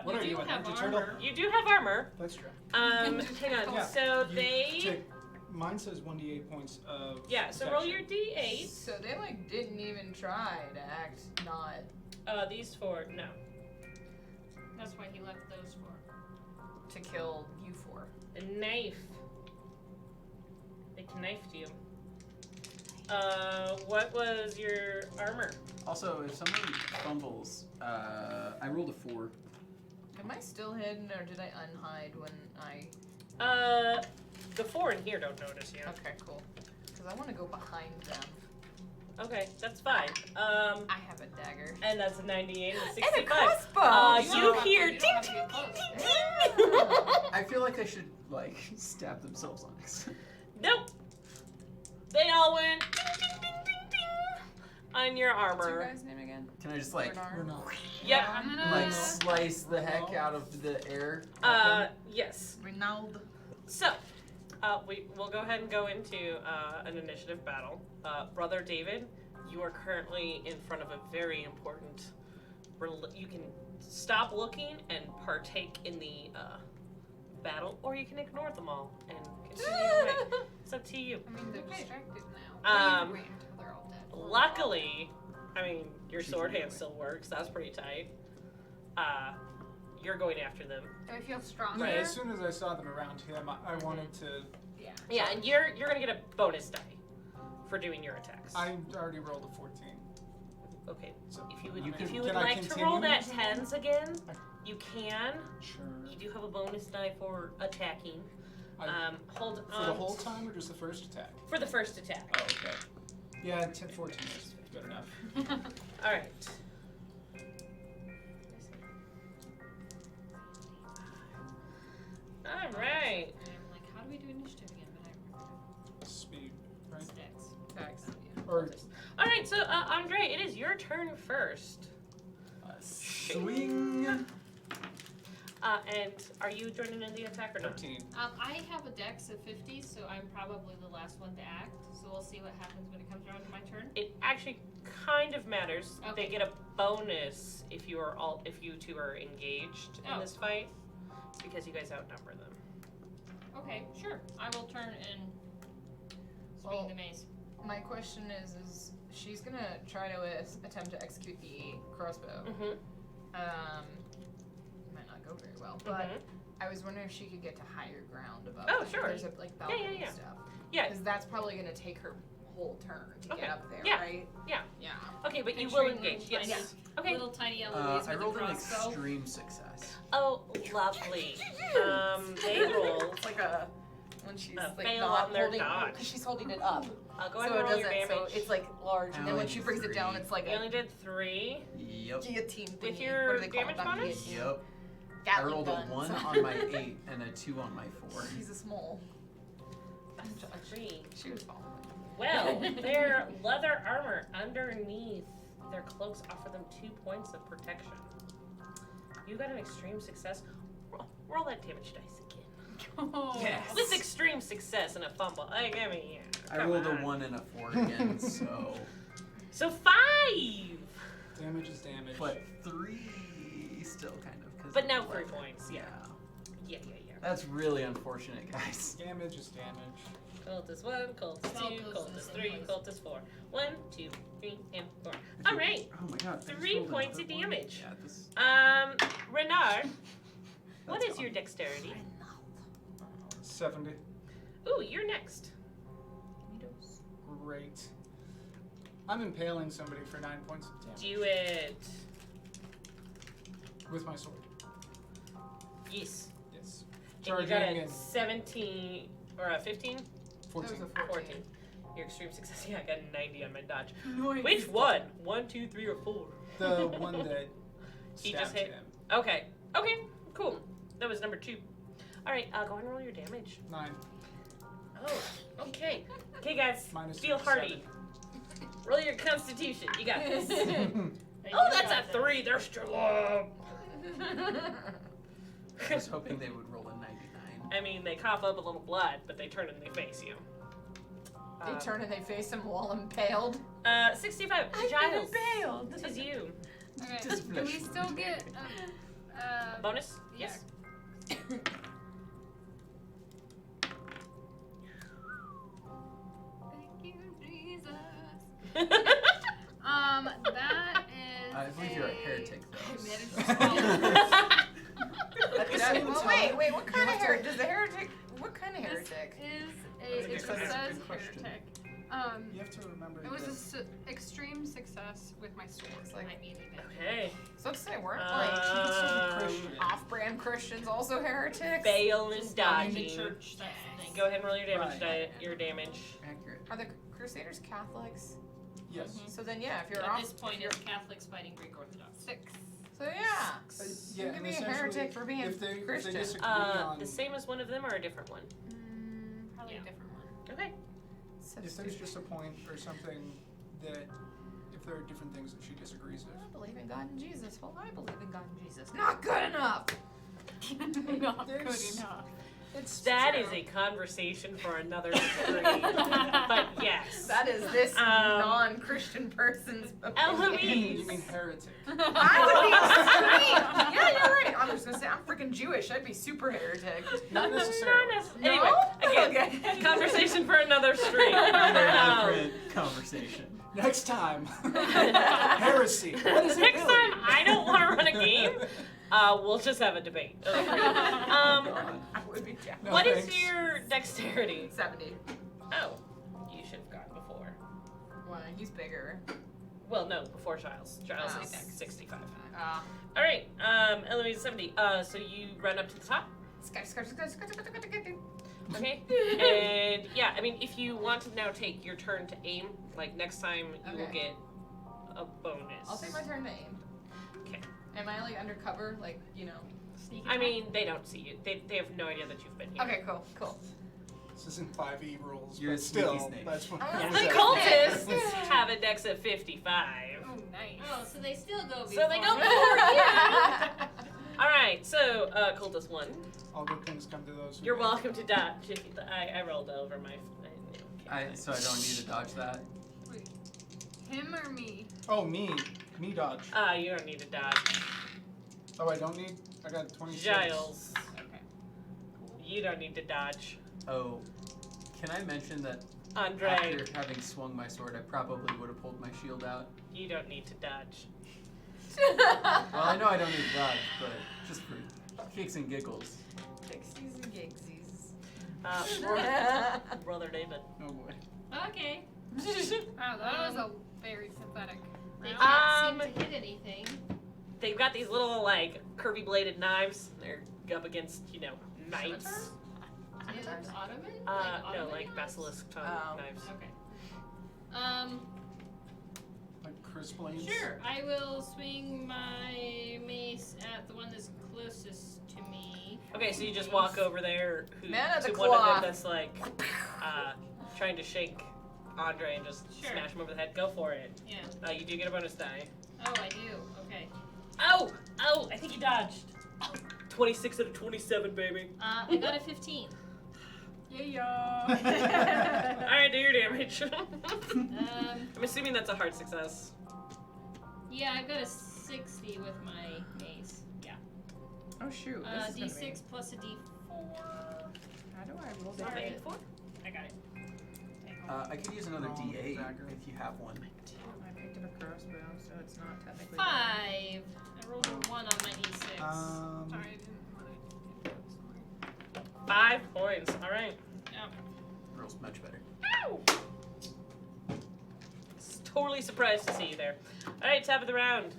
What You are do you, a have Ninja armor. Turtle? You do have armor. That's true. Hang on. Yeah, So You they, take- mine says 1d8 points of. yeah. So roll your protection. d8. So they like didn't even try to act not. These four, no. That's why he left those for. To kill you for. A knife. They knifed you. What was your armor? Also, if someone fumbles, I rolled a 4. Am I still hidden, or did I unhide when I... The 4 in here don't notice you. Okay, cool. Because I want to go behind them. Okay, that's fine. I have a dagger. And that's a 98 and a And a 65. crossbow! You hear You ding, don't have to ding, be close. ding, ding. I feel like they should, like, stab themselves on accident. Nope. They all went ding, ding, ding, ding, ding on your What's your armor. guy's name again? Can I just, like, Bernard? Yep. I'm gonna. like, slice the heck out of the air? Yes. Ronald. So, we'll go ahead and go into an initiative battle. Brother David, you are currently in front of a very important. You can stop looking and partake in the battle, or you can ignore them all and continue your way. It's up to you. I mean, they're distracted now. Or you can wait until they're all dead. Luckily, I mean, your She sword can hand do it. still works. That's pretty tight. You're going after them. Do I feel stronger? Right. As soon as I saw them around him, I wanted to. Yeah. Yeah, and you're gonna get a bonus die for doing your attacks. I already rolled a 14. Okay, So if you would, You if can- you would can I like to continue? roll that tens again, you can. Sure. You do have a bonus die for attacking. I- Hold For on the whole time or just the first attack? for the first attack. Oh, okay. Yeah, 10, 14 is good enough. All right. All right. I'm like, how do we do initiative again? But I remember Speed, right? sticks. Thanks. Or All right. So Andre, it is your turn first. Swing! And are you joining in the attack or not? 13. I have a dex of 50, so I'm probably the last one to act. So we'll see what happens when it comes around to my turn. It actually kind of matters. Okay. They get a bonus if you two are engaged in Oh. this fight, because you guys outnumber them. Okay, sure. I will turn and swing Well- the mace. My question is she's gonna try to attempt to execute the crossbow. Mm-hmm. Might not go very well, but I was wondering if she could get to higher ground above. Oh, like, if sure. There's a like balcony yeah. stuff. Yeah. Because that's probably gonna take her whole turn to Okay. get up there, Yeah. right? Yeah. Yeah. Okay, but you Make will sure you engage. tiny- Yes. Okay. Little tiny Eloise I with a rolled an crossbow. extreme success. Oh, lovely. They roll. It's like a when she's A like fail not on their holding dodge. because she's holding it up. I'll go so ahead it and roll your doesn't. damage. So it's like large, and then when Only she brings it down, 3. it's like You a only did 3. Yep. guillotine thingy. With your what do they call damage it? Not bonus? guillotine. Yep. I Gatling rolled gun. a 1 So- on my 8 and a 2 on my 4. She's a small. A 3. She was small. Well, their leather armor underneath their cloaks offer them 2 points of protection. You got an extreme success. Roll that damage dice again. Oh. Yes. With extreme success and a fumble. I mean, I rolled a 1 and a 4 again, so. So 5! damage is damage. But 3 still kind of. 'Cause But of now the 3 leather. points, yeah. Yeah. That's really unfortunate, guys. Damage is damage. Colt is 1, Colt is 2, Colt goes Colt to the is same 3, place. Colt is 4. 1, 2, 3, and 4. Alright. Oh my god. I just 3 rolled points of another one. damage. Yeah, this. Renard, what That's is your dexterity? 70. Ooh, you're next. Great. I'm impaling somebody for 9 points of damage. Do it. With my sword. Yes. Yes. And you Charging got a in 17 or a 15? 14. That was a 14. Your extreme success. Yeah, I got a 90 on my dodge. Nice. Which one? 1, 2, 3, or 4? The one that He stabbed just hit. him. Okay. Okay. Cool. That was number 2. All right. Go ahead and roll your damage. 9. Oh. Okay. Okay, guys. Minus Feel 2, hardy. Roll your Constitution. You got this. seven. Oh, that's a 3. They're strong. I was hoping they would roll a 99. I mean, they cough up a little blood, but they turn and they face you. They turn and they face him while impaled. 65. Giles. This is you. Okay. Just Do we flesh. still get Bonus? Yeah. Yes. Thank you, Jesus. That is. I believe you're a heretic, though. managed so- to swallow. At the same Well, time, wait, what kind you of have to- heretic? Does the heretic? What kind of This heretic? is That's a it good says question. heretic. You have to remember It was that an extreme success with my sword. It's like, Might be an event. Okay. so to say, weren't Christian. off-brand Christians also heretics? Fail and Just not in the dodging. church, that's the thing. Go ahead and roll your damage. Right. Your damage. Accurate. Are the Crusaders Catholics? Yes. So then, yeah, if you're At off, this point, if you're, it's Catholics fighting Greek Orthodox. 6. so yeah, Yeah, you can and be a essentially, heretic for being if they Christian. disagree on, The same as one of them or a different one? Probably Yeah. a different one. Okay. So if there's stupid. just a point or something that, if there are different things that she disagrees with, I believe in God and Jesus. Well, I believe in God and Jesus. Not good enough. Not good There's- enough. It's That true. is a conversation for another stream. But yes. That is this Um, non-Christian person's Eloise. opinion. you mean heretic? I would be extreme. Yeah, you're right. I'm just gonna say I'm freaking Jewish. I'd be super heretic. Not necessarily. No? Anyway, again, Okay. conversation for another stream. Different conversation. Next time, heresy. What is it Next really? time I don't want to run a game, we'll just have a debate. I would be down. No, What is thanks. your dexterity? 70. Oh, you should have gone before. Why? He's bigger. Well, no, before Giles. Giles Oh. is 65. Ah. All right, Eloise 70. So you run up to the top. Okay. And yeah, I mean, if you want to now take your turn to aim, like next time you will Okay. get a bonus. I'll take my turn to aim. Okay. Am I like undercover? Like, you know. Sneak I mean, they don't see you. They have no idea that you've been here. Okay, cool. This isn't 5e rules, You're a but sneaky still, snake. that's what I'm The Yeah. cultists have a dex of 55. Oh, nice. Oh, so they still go before. So they go me. before you. All right, so cultist 1. All good things come to those who You're wait. welcome to dodge. I rolled over my. So I don't need to dodge that. Wait, him or me? Oh, me dodge. You don't need to dodge. Oh, I don't need. I got 26. Giles, Okay. you don't need to dodge. Oh, can I mention that Andre, after having swung my sword, I probably would have pulled my shield out? you don't need to dodge. Well, I know I don't need to dodge, but just for kicks and giggles. Pixies and gigsies. Brother David. Oh boy. Okay. Wow, that was a very pathetic They round. can't seem to hit anything. They've got these little like curvy bladed knives. They're up against knights. Do they look Ottoman? No, Ottoman like knives? basilisk tongue Oh. knives. Okay. Like Chris Blades. Sure. I will swing my mace at the one that's closest to me. Okay, so you just walk over there Man of to the one of them cloth. that's like trying to shake Andre and just Sure. smash him over the head. Go for it. Yeah. You do get a bonus die. Oh, I do. Okay. Oh! I think you dodged. 26 out of 27, baby. I got a 15. Yeah. Alright, do your damage. Um, I'm assuming that's a hard success. yeah, I've got a 60 with my mace. Yeah. Oh shoot. This is gonna be- D6 plus a D4. How do I roll Sorry. that? I got it. I could use another Oh, D8 dagger. if you have one. I picked up a crossbow, so it's not technically. 5. I rolled a 1 on my D6. Sorry, I didn't want to do that. 5 points. Alright. Rolls much better. Ow! Totally surprised to see you there. Alright, top of the round.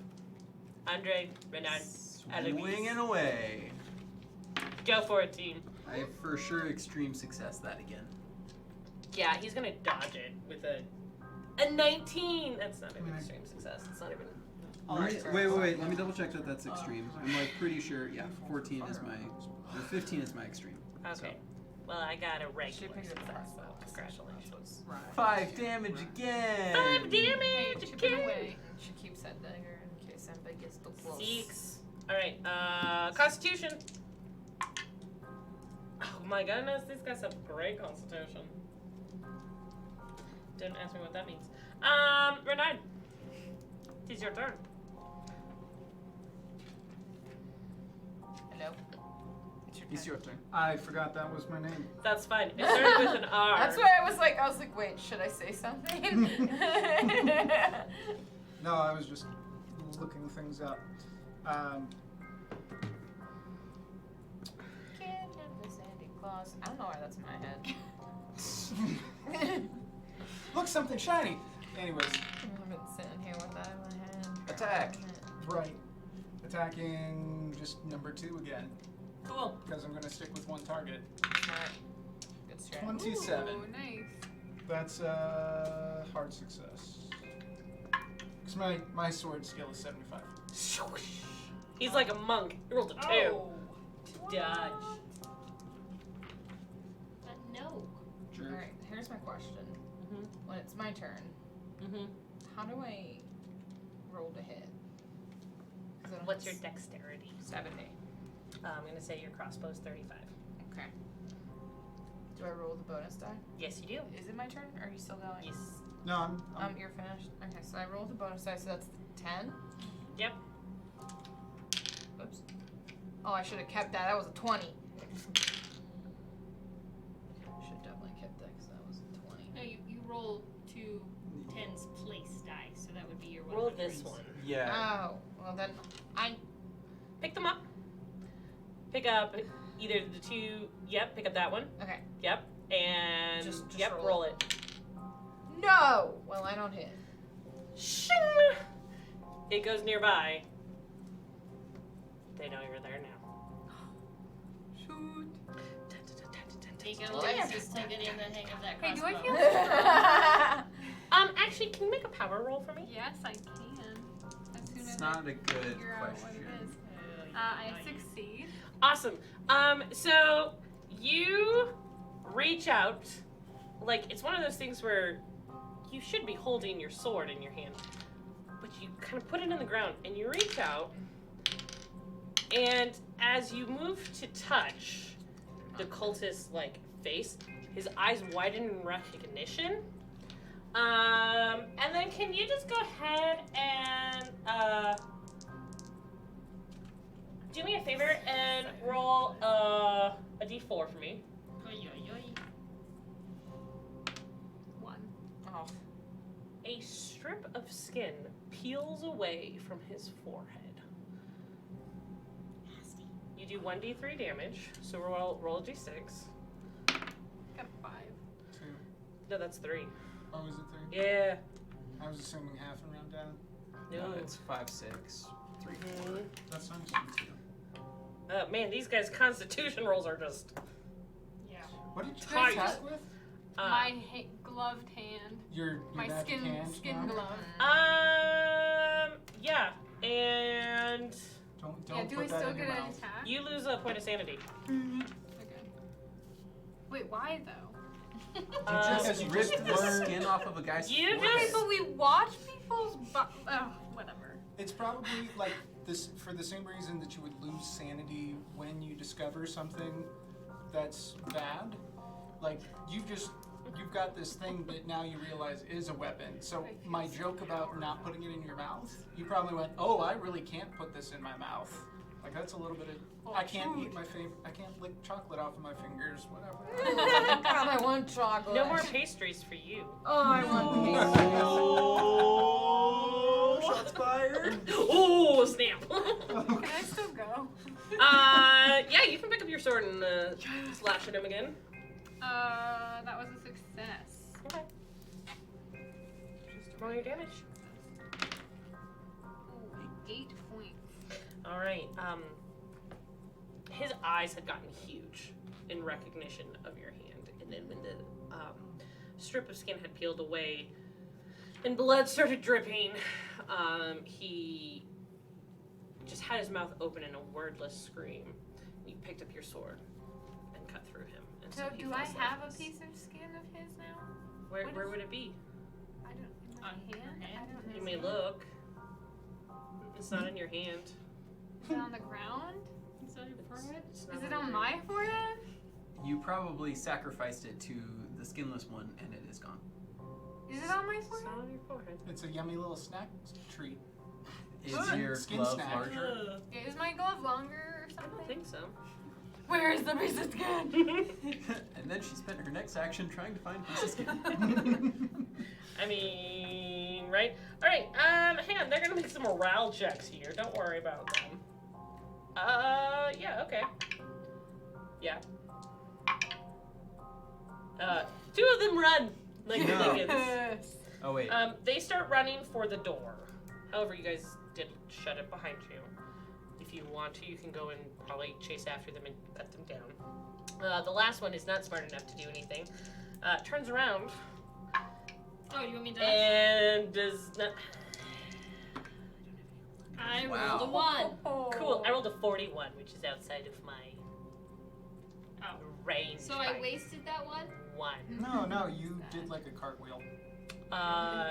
Andre, Renan, Eloise. Swinging away. Go for it, team. I have for sure extreme success that again. Yeah, he's gonna dodge it with a 19. That's not even extreme success. It's not even. Wait. Let me double check that that's extreme. I'm like pretty sure. Yeah, 14 is my, or 15 is my extreme. Okay. Well, I got a regular picked up a success, so crossbow. congratulations. Right. 5 damage again. 5 damage Chip it again. away. She keeps that dagger in case somebody gets too close. 6. Alright, Constitution. Oh my goodness, these guys have great Constitution. Didn't ask me what that means. Renan. It's your turn. Hello. It's your turn. I forgot that was my name. That's fine. It started with an R. That's why I was like, wait, should I say something? No, I was just looking things up. Kid of the Santa Claus. I don't know why that's in my head. Look look, something shiny. Anyways, I've been sitting here with that in my hand. Attack. right. Attacking just number 2 again. Cool. Because I'm going to stick with one target. Smart. Good strat. 27. Ooh, nice. That's a hard success. Because my sword skill is 75. He's like a monk. He rolled a 2. Oh. Dodge. No. Alright, here's my question. When it's my turn, how do I roll to hit? 'Cause I don't What's have your dexterity? 70. I'm gonna say your crossbow's 35. Okay. Do I roll the bonus die? Yes, you do. Is it my turn? Or are you still going? Yes. No, You're finished? Okay, so I roll the bonus die, so that's 10? Yep. Oops. Oh, I should have kept that. That was a 20. Should definitely kept that because that was a 20. No, you roll 2 tens place die, so that would be your 100s. Roll this one. Yeah. Oh, well then I. Pick them up. Pick up either the 2. Yep. Pick up that one. Okay. Yep. And Just yep. roll Roll it. No! Well, I don't hit. Shing! It goes nearby. They know you're there now. Shoot. Take it away, just to get in the hang of that Hey, do crossbow. I feel Actually, can you make a power roll for me? Yes, I can. As soon It's as not I a good figure out what question. it is. I succeed. Awesome. So you reach out, like it's one of those things where you should be holding your sword in your hand, but you kind of put it in the ground and you reach out, and as you move to touch the cultist's like face, his eyes widen in recognition. And then can you just go ahead and do me a favor and roll a d4 for me. Oy, oy, oy. 1. Oh. A strip of skin peels away from his forehead. You do 1d3 damage, so roll a d6. Got 5. 2. No, that's 3. Oh, is it 3? Yeah. I was assuming half and round down. No. It's 5, 6, 3, 4. That's nice. Man, these guys' constitution rolls are just Yeah. What did you Tight. attack with? My gloved hand. Your My magic hand? skin no? glove. yeah, and Don't Yeah, do put I that still in your get an mouth. attack? you lose a point of sanity. Okay. Wait, why though? You Because just you ripped just the learned- skin off of a guy's You forehead. Okay, but we watch people's whatever. It's probably like this for the same reason that you would lose sanity when you discover something that's bad. Like you've got this thing that now you realize is a weapon. So my joke about not putting it in your mouth, you probably went, "Oh, I really can't put this in my mouth." Like that's a little bit of I can't eat I can't lick chocolate off of my fingers, whatever. God, I want chocolate. No more pastries for you. Oh, I want Oh, shots fired. Oh, snap. Can I still go? Yeah, you can pick up your sword and slash at him again. That was a success. Okay. Roll your damage. Ooh, 8 points. All right. His eyes had gotten huge in recognition of your hand, and then when the strip of skin had peeled away and blood started dripping, he just had his mouth open in a wordless scream. You picked up your sword and cut through him. And So he do fell I have a lifeless. piece of skin of his now? Where what where is- would it be? I don't. In my On your hand? hand? I don't know. You may look. It's not in your hand. Is it on the ground? Is that your forehead? It's not Is it your on hand. my forehead? You probably sacrificed it to the skinless one, and it is gone. Is it on my It's forehead? not on your forehead. It's a yummy little snack treat. Is Good. your Skin glove snack. larger? Is my glove longer or I something? don't think so. Where is the piece of skin? And then she spent her next action trying to find pieces of skin. I mean, right? All right. Hang on. They're gonna make some morale checks here. Don't worry about them. Yeah. Okay. Yeah. 2 of them run. Like No. Liggins. Oh wait. They start running for the door. However, you guys did shut it behind you. If you want to, you can go and probably chase after them and cut them down. The last one is not smart enough to do anything. Turns around Oh, you want me to? and does not. I Wow. rolled a 1. Cool. I rolled a 41, which is outside of my Oh. range. So I wasted that one? 1. No, you did like a cartwheel.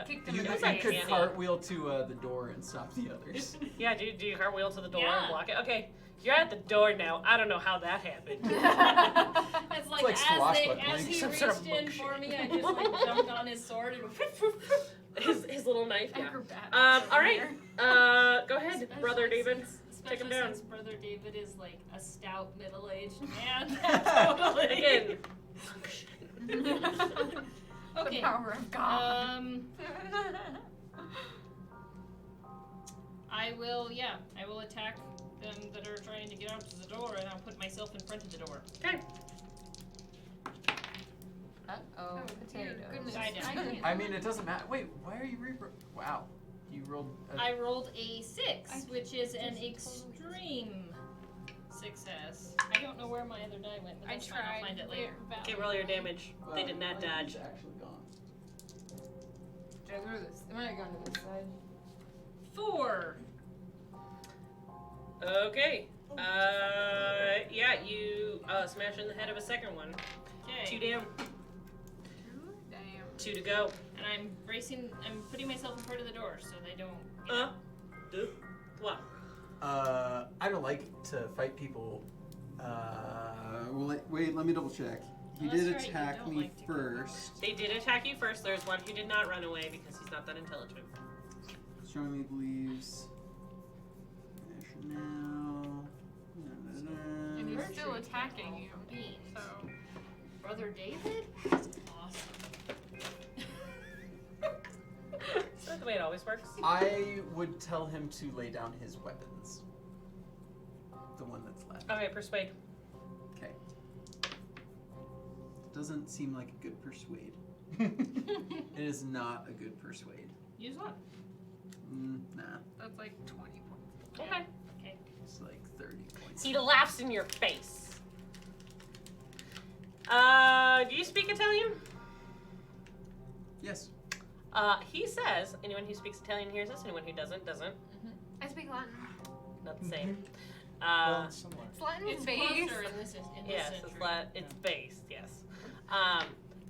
Kicked him You in the That's could like face. candy. cartwheel to the door and stop the others. Yeah, do you cartwheel to the door Yeah. and block it? Okay, you're at the door now. I don't know how that happened. It's like, like as swashbuckling. he Some reached sort of in monk for shit. me, I just like jumped on his sword and his little knife. Yeah. Acrobatics All right. over Go ahead, Especially brother David. Especially Take him down. since Brother David is like a stout middle-aged man. Totally. Again. The Okay. power of God. I will attack them that are trying to get out to the door, and I'll put myself in front of the door. Okay. Uh-oh, dear potatoes. goodness. I know. can't- I mean, it doesn't matter. Wait, why are you Wow, you rolled. I rolled a 6, I which is an just totally extreme success. I don't know where my other die went, but I that's fine. I'll tried. find it later. Okay, roll your damage. They did not dodge. It's actually gone. Should I go to this? Am I going to this side? 4. Okay. Yeah, you smash in the head of a second one. 2 Okay. down. Damn. 2 to go. And I'm putting myself in front of the door so they don't. What? I don't like to fight people. Wait, let me double check. He Oh, that's did right, you attack don't me like to kill first. They did attack you first. There's one who did not run away because he's not that intelligent. Strongly believes. Now. And he's still attacking you. Beans. So Brother David? That's awesome. Is that the way it always works? I would tell him to lay down his weapons. The one that's left. Okay, persuade. Okay. Doesn't seem like a good persuade. It is not a good persuade. Use what? Nah, that's like 20 points. Okay. Okay. it's like 30 points. He laughs in your face. Do you speak Italian? Yes. He says, anyone who speaks Italian hears this, anyone who doesn't. I speak Latin. Not the same. Well, it's similar. It's Latin It's base. closer in this Yes, century. it's based, yes.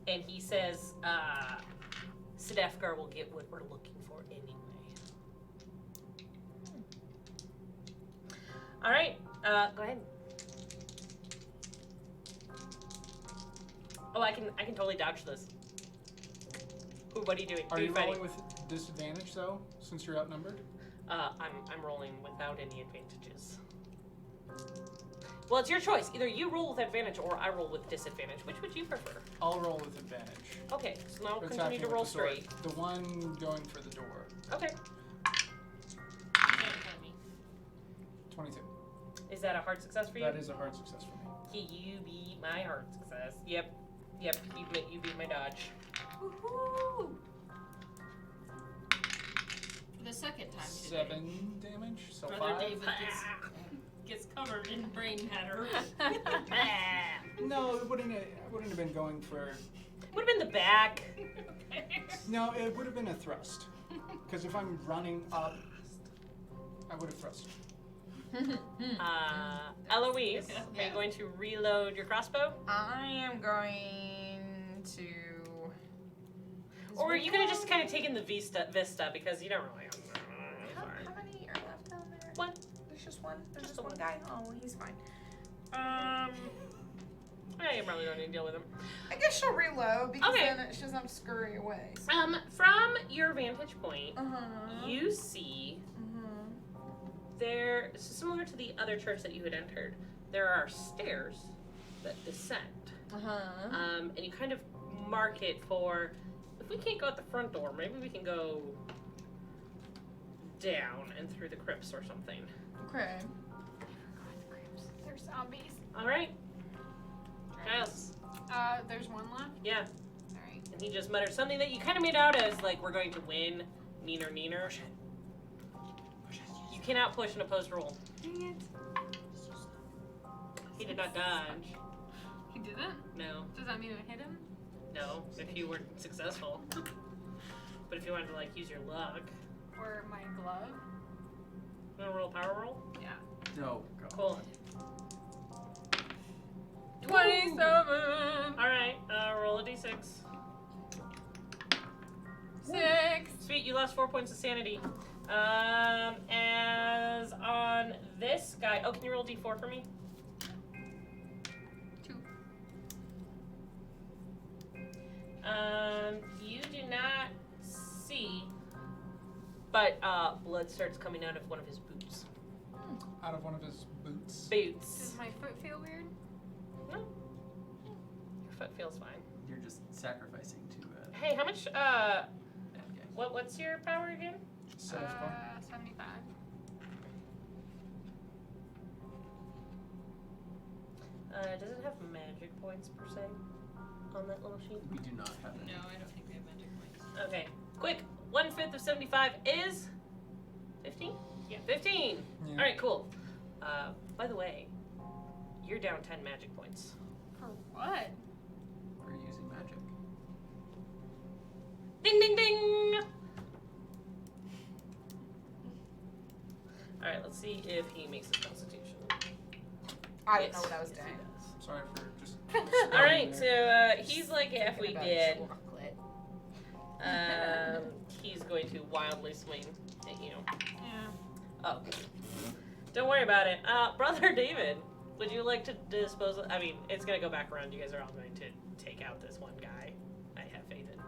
And he says, Sedefgar will get what we're looking for anyway. All right, go ahead. Oh, I can totally dodge this. Ooh, what are you doing? Are Who you fighting? rolling with disadvantage though, since you're outnumbered? I'm rolling without any advantages. Well, it's your choice. Either you roll with advantage or I roll with disadvantage. Which would you prefer? I'll roll with advantage. Okay, so now For continue attacking to with roll the sword. straight. The one going for the door. Okay. Don't tell me. 22. Is that a hard success for you? That is a hard success for me. You beat my hard success. Yep. You beat my dodge. Woohoo! For the second time today. 7 damage, so Brother 5. David gets covered in brain matter. No, it wouldn't have been going for. Would have been the back. Okay. No, it would have been a thrust. Because if I'm running up, I would have thrusted. Eloise, are Yeah. you going to reload your crossbow? I am going to. Or you could have just kind of taken the Vista because you don't really. How many are left down there? One. There's just one. There's Just just one one. guy. Oh, well, he's fine. I probably don't need to deal with him. I guess she'll reload because Okay. then she doesn't have to scurry away. From your vantage point, Uh-huh. you see there, similar to the other church that you had entered, there are stairs that descend. Uh-huh. And you kind of mark it for, if we can't go out the front door, maybe we can go down and through the crypts or something. Okay. There's zombies. All right. Giles. There's one left. Yeah. Alright. And he just muttered something that you kind of made out as like, we're going to win. Neener, neener. You cannot push an opposed roll. Dang it. He did not dodge. He didn't? No. Does that mean I hit him? No, if you were successful. But if you wanted to like use your luck. Or my glove? You want to roll a power roll? Yeah. No. God. Cool. 27. Alright, roll a d6. 6. Sweet, you lost 4 points of sanity. As on this guy. Oh, can you roll a d4 for me? 2. You do not see, but blood starts coming out of one of his boots. Out of one of his boots. Boots. Does my foot feel weird? No. Your foot feels fine. You're just sacrificing to Hey, how much, bad guy. what's your power again? 75. 75. Does it have magic points per se on that little sheet? We do not have any. No, I don't think we have magic points. Okay, quick. 1/5 of 75 is 15? Yeah. 15. Yeah. All right, cool. By the way, you're down 10 magic points. For what? We're using magic. Ding, ding, ding. All right, let's see if he makes a constitution. I don't know what I was Yes, he doing. does. Sorry for just. All right, so he's like half we About did. chocolate. He's going to wildly swing at you. Yeah. Oh, don't worry about it. Brother David, would you like to dispose of, I mean, it's going to go back around. You guys are all going to take out this one guy. I have faith in.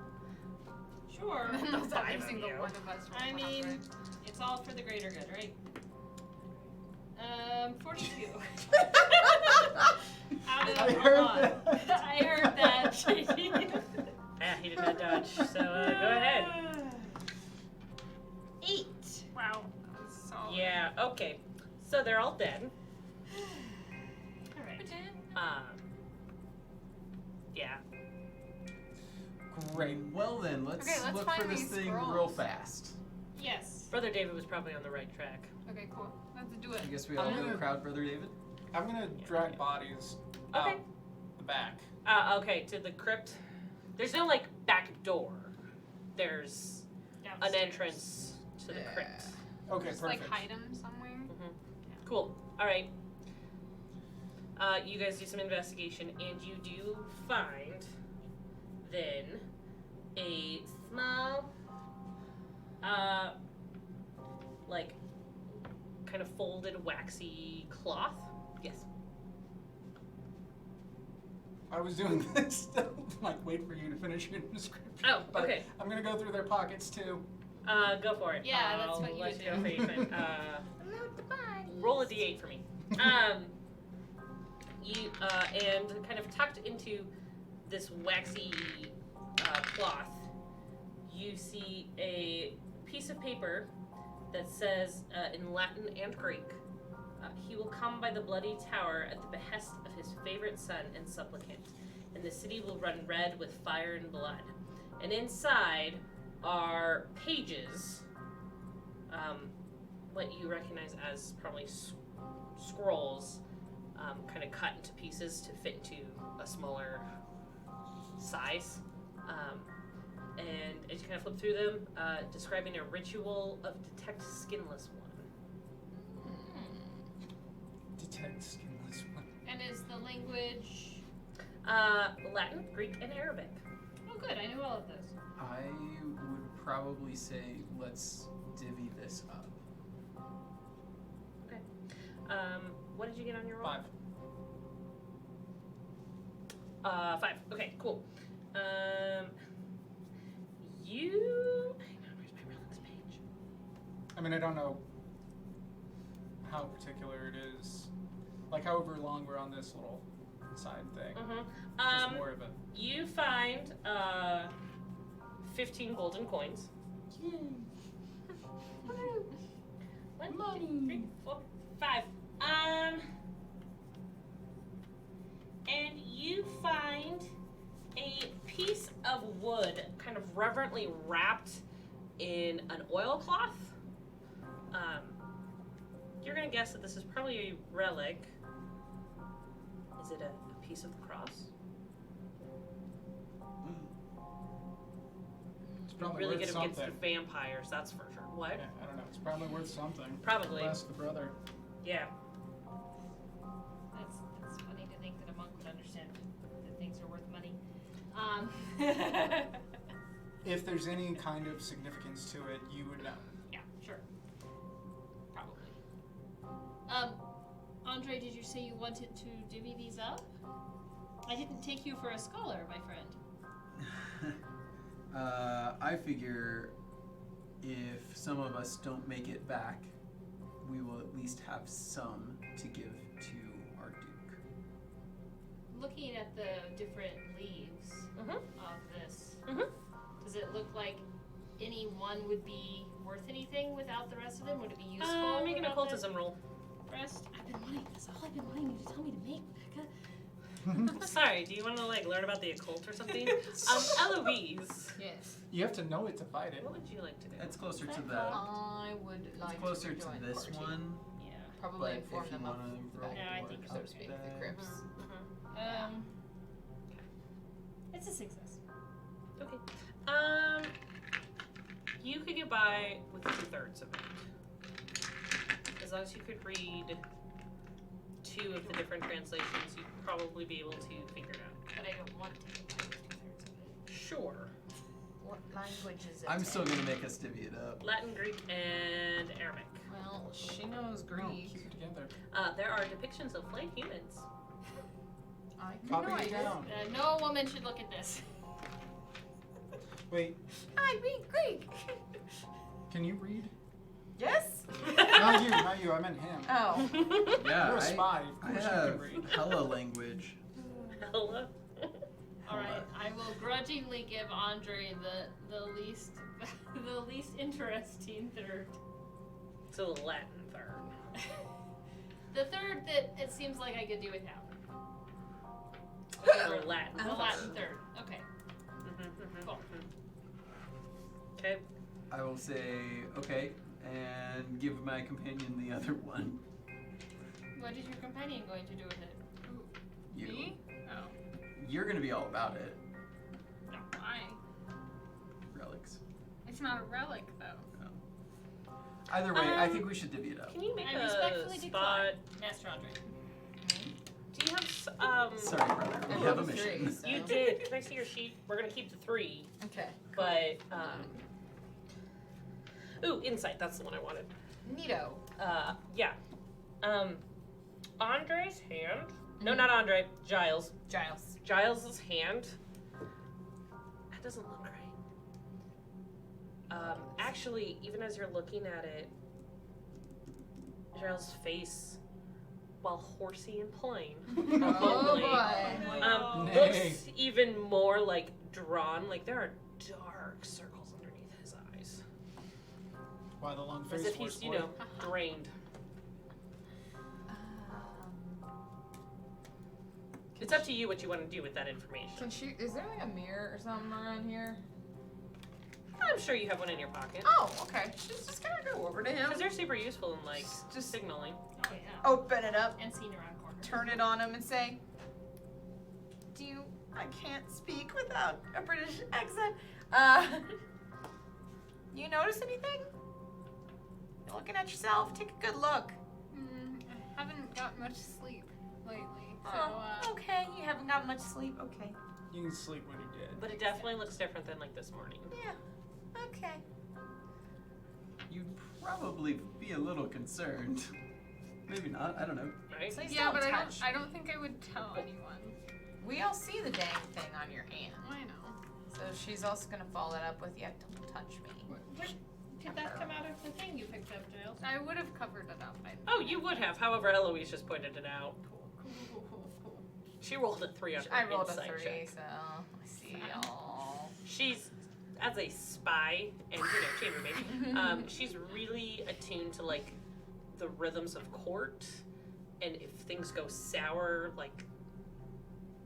Sure. Almost Five every of single you. one of us. I rolled mean, 100. it's all for the greater good, right? 42. Out of I a heard lot. that. I heard that. Yeah, he did not dodge. So go ahead. 8. Wow. That was solid. Yeah, okay. So they're all dead. Alright. Yeah. Great. Well then, let's Okay, let's look find for this these thing scrolls. real fast. Yes. Brother David was probably on the right track. Okay, cool. Let's do it. I guess we all go crowd Brother David. I'm gonna drag bodies Okay. out the back. Okay, to the crypt. There's no, like, back door. There's an Downstairs. entrance to the crypt. Okay, Just perfect. like hide them somewhere. Cool. All right. You guys do some investigation, and you do find then a small, like, kind of folded waxy cloth. Yes. I was doing this to, like, wait for you to finish your description. Oh, but okay. I'm gonna go through their pockets too. Go for it. Yeah, that's I'll what you let would you do. go for your thing. Roll a d8 for me. You and kind of tucked into this waxy cloth, you see a piece of paper that says in Latin and Greek, "He will come by the bloody tower at the behest of his favorite son and supplicant, and the city will run red with fire and blood." And inside are pages, what you recognize as probably scrolls, kind of cut into pieces to fit into a smaller size. And as you kind of flip through them, describing a ritual of detect skinless one. Detect skinless one. And is the language... Latin, Greek, and Arabic. Oh good, I knew all of those. I would probably say let's divvy this up. What did you get on your roll? 5. 5. Okay, cool. You. Hang on, where's my relics page? I mean, I don't know how particular it is. Like, however long we're on this little side thing. Just more of a. You find 15 golden coins. One, two, 3, 4, 5. And you find a piece of wood, kind of reverently wrapped in an oilcloth. You're gonna guess that this is probably a relic. Is it a piece of the cross? It's probably Really worth good against something. vampires, that's for sure. What? Yeah, I don't know. It's probably worth something. Probably. Ask the brother. Yeah. That's funny to think that a monk would understand that things are worth money. If there's any kind of significance to it, you would know. Yeah, sure. Probably. Andre, did you say you wanted to divvy these up? I didn't take you for a scholar, my friend. I figure if some of us don't make it back, we will at least have some to give to our Duke. Looking at the different leaves Mhm. of this, Mhm. does it look like any one would be worth anything without the rest of them? Would it be useful? Make an without occultism roll. the rest? I've been wanting this. All I've been wanting you to tell me to make, Becca. Sorry, do you want to learn about the occult or something? Eloise, Yes. You have to know it to fight it. what would you like to do? It's closer to the. I would like It's closer to to join this the party. one. Yeah. Probably But inform if you them of wanna the roll back Yeah, I door, think so up to speak, the there. crypts. It's a success. Okay. You could get by with 2/3 of it. As long as you could read 2 of the different translations, you'd probably be able to figure it out. But I don't want to get by with 2/3 of it. Sure. What language is it? I'm still gonna make us divvy it up. Latin, Greek, and Arabic. Well, she knows No, Greek. keep it together. There are depictions of flayed humans. I Copy know it down. No woman should look at this. Wait, I read Greek. can you read? Yes. Not you. I meant him. Oh. Yeah, You're a spy. Of I course you have can read. hella language. Hello. Alright, I will grudgingly give Andre the least the least interesting third. So Latin third. The third that it seems like I could do without. The Latin. The Latin third. Okay. Cool. Okay. I will say okay, and give my companion the other one. What is your companion going to do with it? You. Me? Oh. You're gonna be all about it. Why? Relics. It's not a relic, though. Either way, I think we should divvy it up. Can you make I a respectfully spot? decline. Master Andre. Do you have Sorry, brother. I We have a rolled a mission. 3, so. You did. Can I see your sheet? We're gonna keep the 3, Okay. but ooh, insight. That's the one I wanted. Neato. Yeah. Andre's hand. No, not Andre. Giles. Giles. Giles's hand. That doesn't look right. Actually, even as you're looking at it, Giles' face, while horsey and plain, Oh probably, boy. looks even more like drawn. Like there are dark circles underneath his eyes, Why the long face as if force he's, boy? drained. It's up to you what you want to do with that information. Can she? Is there like a mirror or something around here? I'm sure you have one in your pocket. Oh, okay. She's just gonna go over to him. Because they're super useful in, like, Just signaling. Oh yeah. open it up, And seen around corners. turn it on him, and say, "Do you? I can't speak without a British accent. You notice anything? You're looking at yourself. Take a good look. I haven't got much sleep lately, so, Oh, okay. You haven't got much sleep. Okay. You can sleep when you're dead. But it definitely looks different than, like, this morning. Yeah. Okay. You'd probably be a little concerned. Maybe not. I don't know. Right? Please yeah, don't but touch. I don't think I would tell anyone. We all see the dang thing on your hand. I know. So she's also gonna follow that up with, "You have to touch me." Did that come out of the thing you picked up, Giles? I would have covered it up. Oh, you would have. However, Eloise just pointed it out. Cool. She rolled a 3 on her I rolled a insight 3, check. so I see y'all. She's, as a spy and, chambermaid, she's really attuned to, like, the rhythms of court. And if things go sour, like,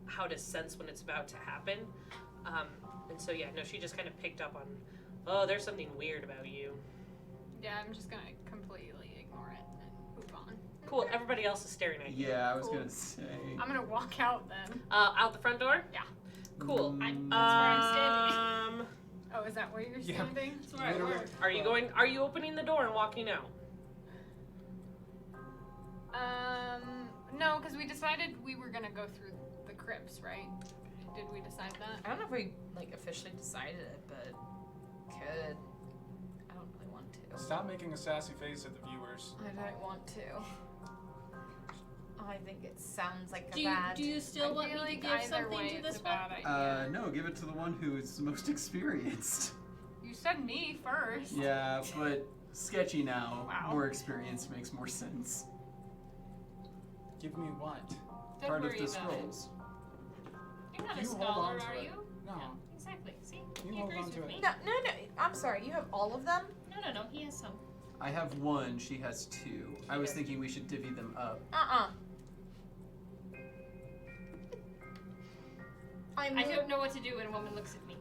how to sense when it's about to happen. And so, yeah, no, she just kind of picked up on, oh, there's something weird about you. Yeah, I'm just gonna completely ignore it and move on. Cool, everybody else is staring at you. Yeah, I was Cool. gonna say. I'm gonna walk out then. Out the front door? Yeah. Cool. That's where I'm standing. Oh, is that where you're Yeah. standing? That's where I Literally. work. Are you opening the door and walking out? No, because we decided we were gonna go through the crypts, right? Did we decide that? I don't know if we like officially decided it, but could. I don't really want to. Stop making a sassy face at the viewers. I don't want to. I think it sounds like a Do you still I want feel me to like give either something way to it's this a one? bad idea. No, give it to the one who is the most experienced. You said me first. Yeah, but sketchy now. Wow. More experience makes more sense. Give me what? Don't Part worry of the about scrolls. it. You're not You a hold scholar, on to are it. you? No. Yeah, exactly. See? You He hold agrees on to with it. me. No. I'm sorry. You have all of them? No, he has some. I have one, she has two. I was thinking we should divvy them up. I don't know what to do when a woman looks at me.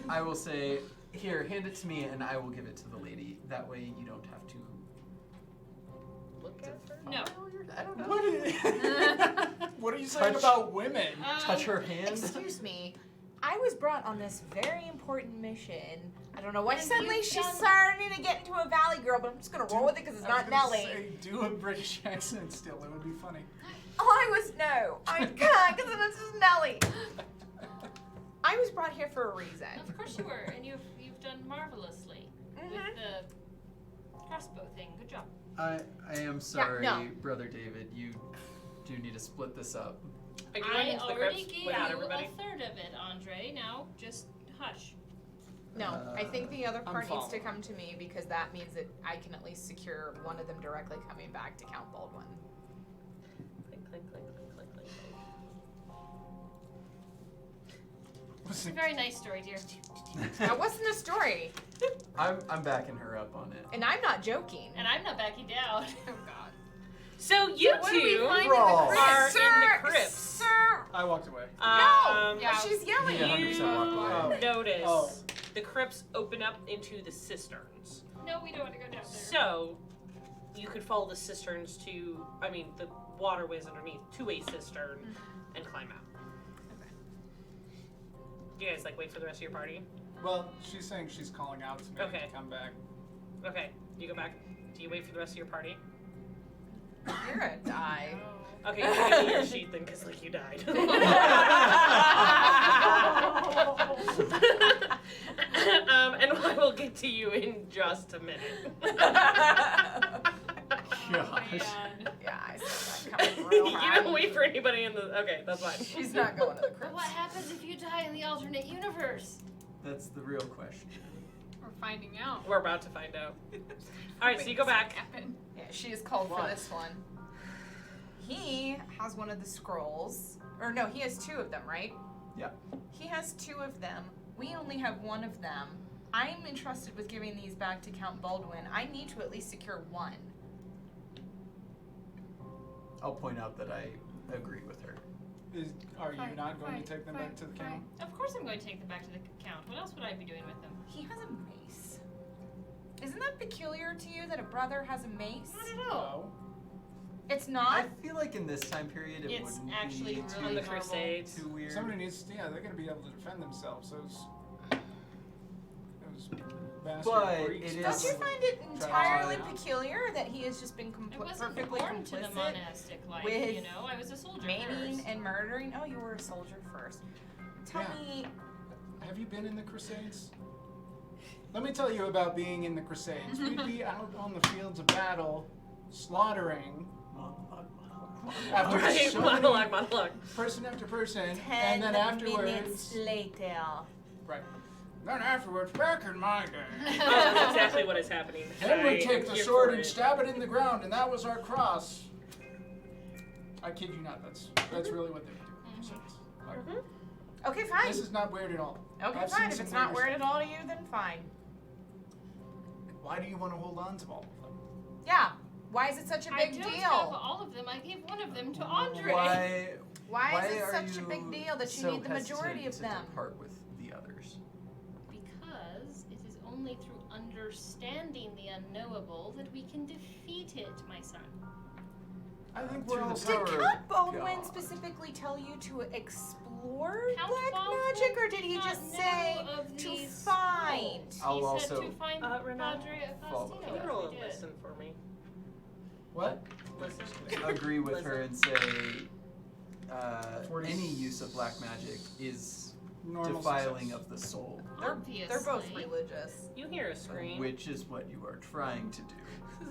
I will say, here, hand it to me and I will give it to the lady. That way you don't have to. Look at her. No. I don't know. What are you saying Touch- about women? Touch her hand. Excuse me. I was brought on this very important mission. I don't know why And suddenly you've she's done- starting to get into a valley girl, but I'm just gonna roll with it because it's I was not gonna Nelly. say, do a British accent still. It would be funny. I can't because this is Nelly. I was brought here for a reason. Of course you were, and you've done marvelously with the crossbow thing. Good job. I am sorry, no. Brother David. You do need to split this up. Are you going I into the already crypts gave you without a everybody? third of it, Andre. Now just hush. No, I think the other I'm part needs to following. come to me because that means that I can at least secure one of them directly coming back to Count Baldwin. Clink, clink, clink, clink, clink, clink, clink. It's a very nice story, dear. That wasn't a story, I'm backing her up on it. and I'm not joking. And I'm not backing down. Oh God. So you What do we two find in Brawl. the are crypts? in the crypts. Sir, I walked away. no, Yeah. she's yelling. Yeah, 100% walked away. notice Oh. the crypts open up into the cisterns. No, we don't want to go down there. So you could follow the cisterns the waterways underneath to a cistern and climb out. Okay. Do you guys wait for the rest of your party? Well, she's saying she's calling out to me Okay. to come back. Okay, you go back. Do you wait for the rest of your party? You're gonna die. Okay, you can do your sheet then, because you died. And I will get to you in just a minute. Gosh. Yeah, I saw that coming real You high. don't wait for anybody in the. Okay, that's fine. She's not going to the But crypts. what happens if you die in the alternate universe? That's the real question. We're finding out. We're about to find out. All right, so you go back. Happen. Yeah, she is called for What? this one. He has one of the scrolls. Or no, he has two of them, right? Yep. He has two of them. We only have one of them. I'm entrusted with giving these back to Count Baldwin. I need to at least secure one. I'll point out that I agree with her. Are you Fight, not going fight, to take them fight, back to the fight. camp? Of course I'm going to take them back to the count. What else would I be doing with them? He has a mace. Isn't that peculiar to you that a brother has a mace? Not at all. No. It's I not? feel like in this time period it It's wouldn't actually be really On the too, normal. Crusades. too weird. Somebody needs to, they're going to be able to defend themselves. Those bastard But Greeks. it Don't is- you find it Try to entirely find out. peculiar that he has just been I wasn't perfectly born to the complicit, monastic life, with you know. I was a soldier maiming first. and murdering? Oh, you were a soldier first. Tell Yeah. me, Have you been in the Crusades? Let me tell you about being in the Crusades. We'd be out on the fields of battle, slaughtering after Right, so monologue, many, monologue. person after person, 10 and then minutes afterwards, later. right? Then afterwards, back in my day, That's exactly what is happening. then I we'd take am the here sword for and it. stab it in the ground, and that was our cross. I kid you not. That's really what they would do. in the Crusades. Like, Okay, fine. this is not weird at all. Okay, I've fine. seen If some it's not weirder weird at all to you, then fine. Why do you want to hold on to all of them? Yeah. Why is it such a I big don't deal? have all of them. I gave one of them to Andre. Why is it are such a you big deal that you so need the majority hesitant of them? to depart with the others? Because it is only through understanding the unknowable that we can defeat it, my son. I think To we're all the Did power of Count Baldwin God. specifically tell you to explore Count black Baldwin magic, or did he did just not say know of to these find? scrolls. I'll He also said to find Renata, Padre follow Agostino. Can you that. roll a He did. listen for me? What? Listen. Agree with her and say Forty- any use of black magic is Normal defiling success. of the soul, They're both Obviously. religious. You hear a scream. which is what you are trying to do.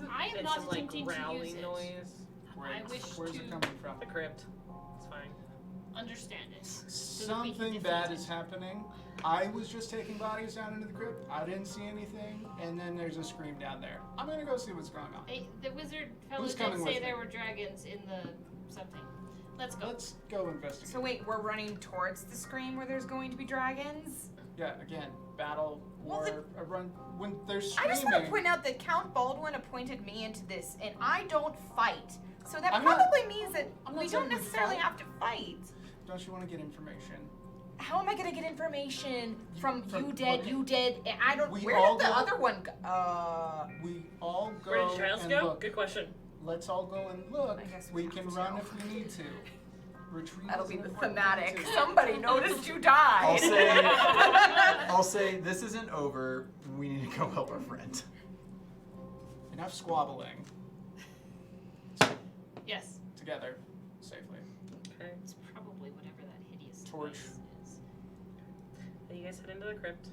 I am It's not some, like, attempting to use growling it. noise. I wish Where's to it coming from? The crypt. It's fine. understand it. that we can Something defeat bad it. is happening. I was just taking bodies down into the crypt. I didn't see anything, and then there's a scream down there. I'm gonna go see what's going on. The wizard fellow Who's did coming say with there me? were dragons in the something. Let's go. Let's go investigate. So wait, we're running towards the scream where there's going to be dragons? Yeah, again, battle, Well, war, a run. When there's I screaming, just want to point out that Count Baldwin appointed me into this, and I don't fight. So that I'm not- probably means that I'm not we saying don't we necessarily fight. have to fight. don't you want to get information? How am I gonna get information from From- you dead, okay. you dead, and I don't. We Where all did the go- other one go? We all go Where did Giles and go? look. Good question. Let's all go and look. I guess We we can have to. run if we need to. Retreat That'll is be an the important thematic. thing, too. Somebody noticed you died. I'll say, I'll say this isn't over. We need to go help our friend. Enough squabbling. Yes. Together, safely. Okay. It's probably whatever that hideous Torch. device is. Then you guys head into the crypt.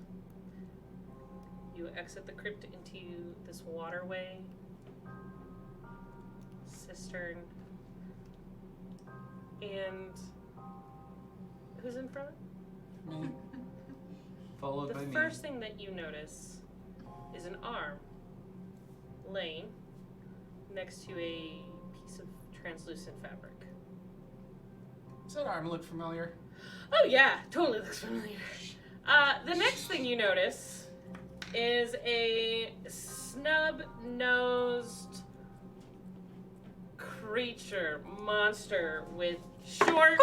You exit the crypt into this waterway, cistern, and who's in front? Me. Followed The by me. first thing that you notice is an arm laying next to a piece of translucent fabric. Does that arm look familiar? Oh yeah, totally looks familiar. The next thing you notice is a snub-nosed creature, monster with short.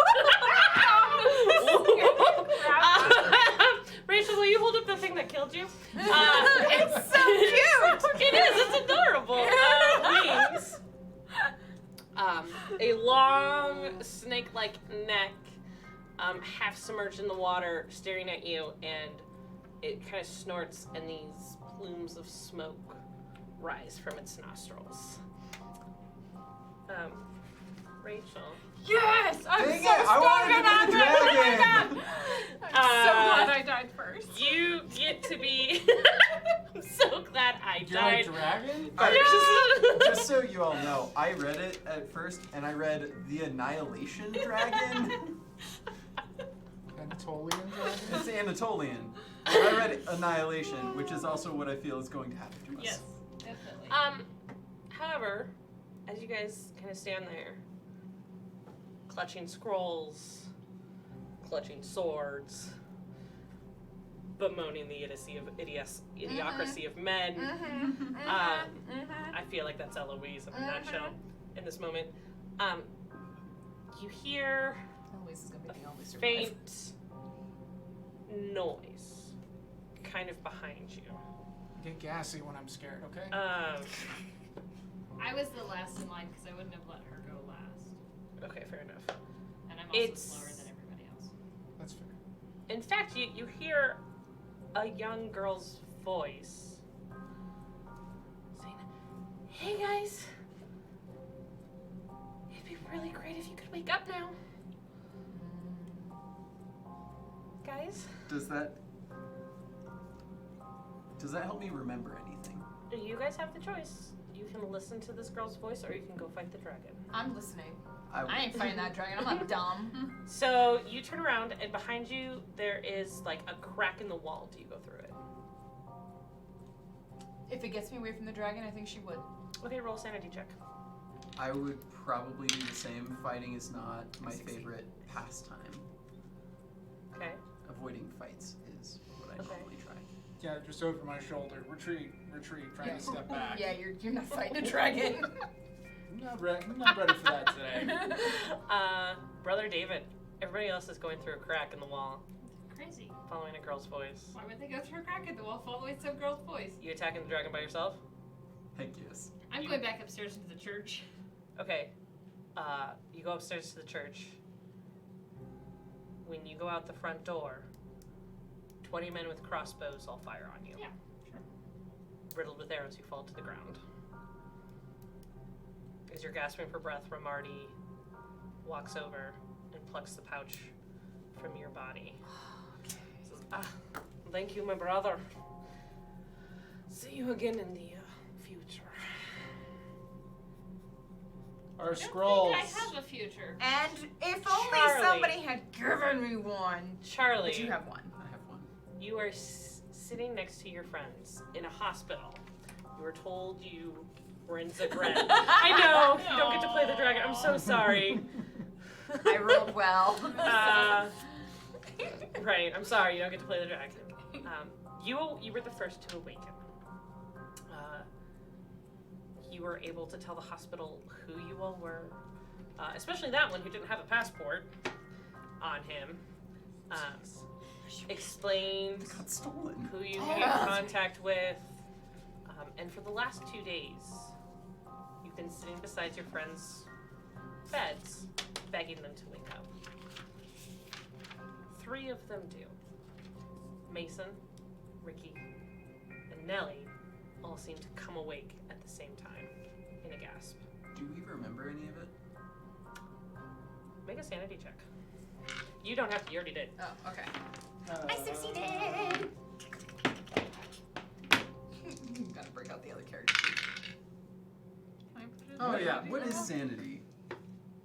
Rachel, will you hold up the thing that killed you? It's so cute. It is. It's adorable. Wings. A long snake-like neck, half submerged in the water, staring at you, and it kind of snorts, and these plumes of smoke rise from its nostrils. Rachel. Yes! I'm Dang so it, I wanted to be the dragon! I'm so glad I died first. You get to be. I'm so glad I You're died. a dragon? Just so you all know, I read it at first, and I read the Annihilation Dragon. Anatolian dragon? It's Anatolian. I read Annihilation, which is also what I feel is going to happen to us. Yes, definitely. However, as you guys kind of stand there, clutching scrolls, clutching swords, bemoaning the idiocracy of men, I feel like that's Eloise in a nutshell in this moment. You hear Eloise is gonna be the only survivor. faint noise kind of behind you. I get gassy when I'm scared, okay? I was the last in line because I wouldn't have let her go last. Okay, fair enough. And I'm also It's- slower than everybody else. That's fair. In fact, you hear a young girl's voice saying, "Hey guys, it'd be really great if you could wake up now. Guys, Does that help me remember anything? you guys have the choice. You can listen to this girl's voice or you can go fight the dragon." I'm listening. I I ain't fighting that dragon. I'm not dumb. So you turn around and behind you there is like a crack in the wall. Do you go through it? If it gets me away from the dragon, I think she would. Okay, roll a sanity check. I would probably do the same. Fighting is not my Succeed. favorite pastime. Okay. Avoiding fights is what I Okay. normally try. Yeah, just over my shoulder. Retreat, trying to step back. Yeah, you're not fighting a dragon. I'm not ready for that today. Brother David, everybody else is going through a crack in the wall, Crazy. following a girl's voice. Why would they go through a crack in the wall following some girl's voice? You attacking the dragon by yourself? Heck yes. I'm going back upstairs into the church. Okay. You go upstairs to the church. When you go out the front door, 20 men with crossbows all fire on you. Yeah, sure. Riddled with arrows, you fall to the ground. As you're gasping for breath, Rimarti walks over and plucks the pouch from your body. Says, thank you, my brother. See you again in the future. Our I scrolls. don't think I have a future. And if only Charlie. somebody had given me one. Charlie, But you have one. I have one. you are sitting next to your friends in a hospital. You were told you were in Zagreb. I know, you don't get to play the dragon. I'm so sorry. I rolled well. Right, I'm sorry, you don't get to play the dragon. You were the first to awaken. You were able to tell the hospital who you all were, especially that one who didn't have a passport on him. Explained Got stolen. who you came in contact with, and for the last 2 days, you've been sitting beside your friends' beds, begging them to wake up. 3 of them do. Mason, Ricky, and Nellie all seem to come awake at the same time, in a gasp. Do we remember any of it? Make a sanity check. You don't have to, you already did. Oh, okay. I succeeded! Gotta break out the other character. Can I put it Oh in yeah. the What is now? sanity?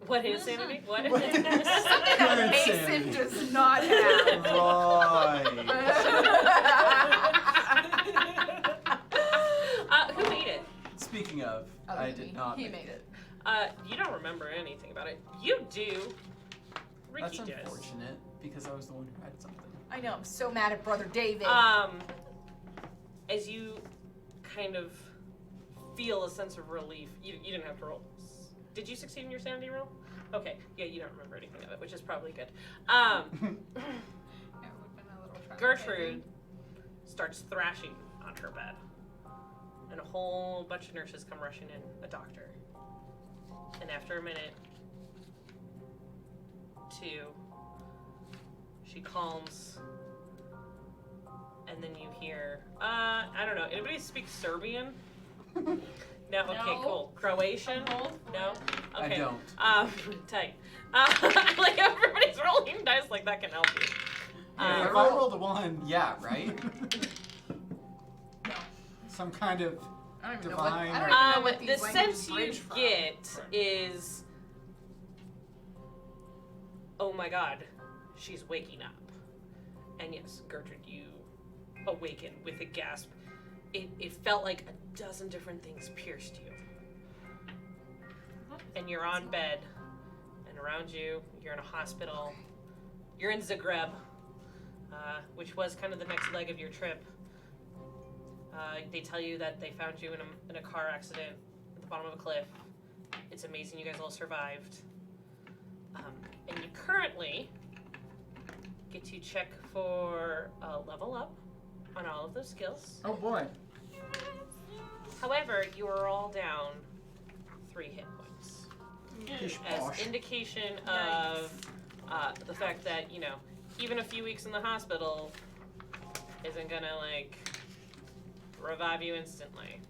What is sanity? What? What? Something that Mason Sanity. does not have. Right. Who made it? Speaking of, Other I than did me. not. He make made it. You don't remember anything about it. You do. Ricky That's does. unfortunate because I was the one who had something. I know, I'm so mad at Brother David. As you kind of feel a sense of relief, you didn't have to roll. Did you succeed in your sanity roll? Okay, yeah, you don't remember anything of it, which is probably good. Yeah, it would've been a little traumatizing. Gertrude starts thrashing on her bed, and a whole bunch of nurses come rushing in, a doctor. And after a minute, 2, she calms, and then you hear, I don't know, anybody speak Serbian? No? Okay, No. cool. Croatian? Roll for No? it. Okay. I don't. Tight. Like, everybody's rolling dice like that can help you. If I rolled a 1, Yeah, right? some kind of I don't even know what, divine. I don't even know what the these languages sense you bridge from. get is, oh my god, she's waking up. And yes, Gertrude, you awaken with a gasp. It felt like a dozen different things pierced you. And you're on bed, and around you, you're in a hospital. You're in Zagreb, which was kind of the next leg of your trip. They tell you that they found you in a car accident at the bottom of a cliff. It's amazing you guys all survived. And you currently get to check for a level up on all of those skills. Oh boy. However, you are all down 3 hit points. Pish As posh. indication of the fact that, you know, even a few weeks in the hospital isn't gonna, like, revive you instantly.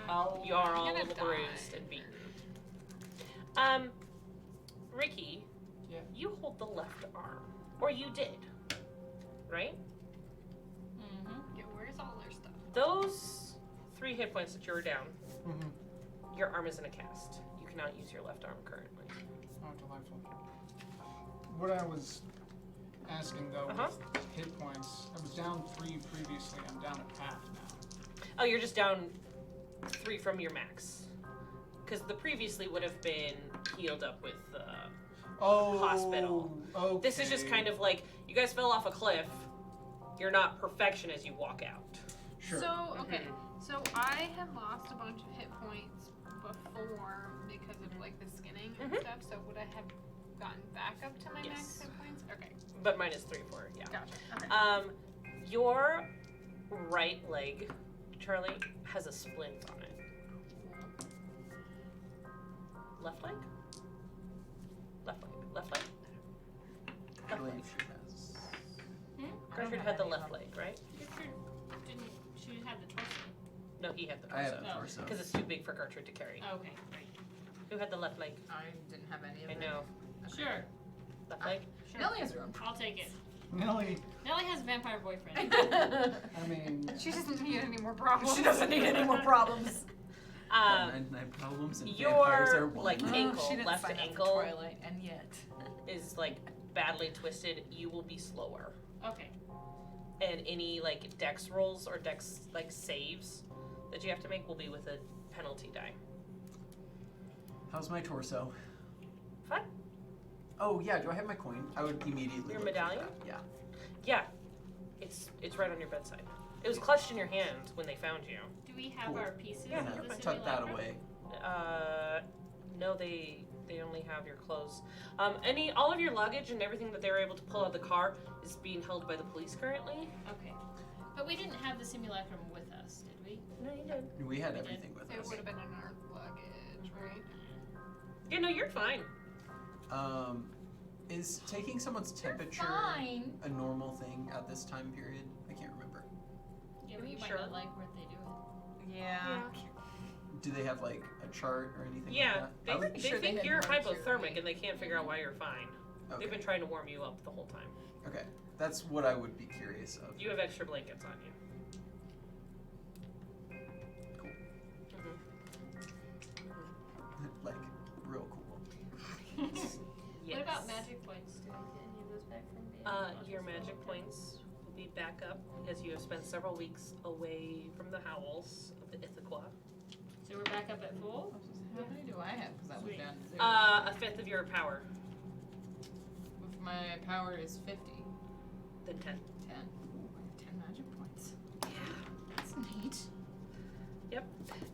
How? You are all a gonna little die. bruised and beaten. Ricky, Yeah. you hold the left arm. Or you did. Right? Mm-hmm. Yeah, where's all their stuff? Those 3 hit points that you were down, Mm-hmm. your arm is in a cast. You cannot use your left arm currently. Oh, delightful. What I was asking though, Uh-huh. with hit points, I was down 3 previously. I'm down a half now. Oh, you're just down 3 from your max. Because the previously would have been healed up with Oh. hospital. Okay. This is just kind of like, you guys fell off a cliff, you're not perfection as you walk out. Sure. So, okay. So I had lost a bunch of hit points before because of like the skinning and Mhm. stuff. So would I have gotten back up to my max Yes. hit points? Okay. But minus 3 for it, yeah. Gotcha. Okay. Your right leg, Charlie, has a splint on it. Left leg? Left leg. Left leg? I believe she has. Gertrude had the left leg, right? Gertrude didn't. She had the torso. No, he had the I have torso. a torso. Because it's too big for Gertrude to carry. Oh, okay, right. Who had the left leg? I didn't have any of I it. know. Sure. Left leg? Nelly has her own. I'll take it. Nelly, Nellie has a vampire boyfriend. I mean, She doesn't need any more problems. She doesn't need any more problems. 99 problems and your, vampires are one. like, ankle, she didn't left sign up for ankle Twilight, and yet. is like badly twisted. You will be slower. Okay. And any like dex rolls or dex like saves that you have to make will be with a penalty die. How's my torso? Fine. Oh yeah, do I have my coin? I would immediately. Your look for medallion? that. Yeah. Yeah. It's right on your bedside. It was clutched in your hand when they found you. Do we have Cool. our pieces Yeah, of the I tucked that simulacrum? away. No, they only have your clothes. All of your luggage and everything that they were able to pull out of the car is being held by the police currently. Okay. But we didn't have the simulacrum with us, did we? No, you did. We had We did. everything with It us. would have been in our luggage, right? Yeah, no, you're fine. Is taking someone's temperature Fine. a normal thing at this time period? I can't remember. Yeah, but you Sure. might not like where they do it. Yeah. Do they have like a chart or anything Yeah, like they, that? they sure they think had you're mercury. hypothermic and they can't figure out why you're fine. Okay. They've been trying to warm you up the whole time. Okay. That's what I would be curious of. You have extra blankets on you. Cool. Mhm. Like, real cool. Yes. What about magic points? Do we get any of those back from the Your magic points will be back up as you have spent several weeks away from the howls of the Ithaquah. So we're back up at full? How many do I have? Because that was Sweet. down to 0. A fifth of your power, If my power is 50. then 10. 10. Ooh, I have 10 magic points. That's neat.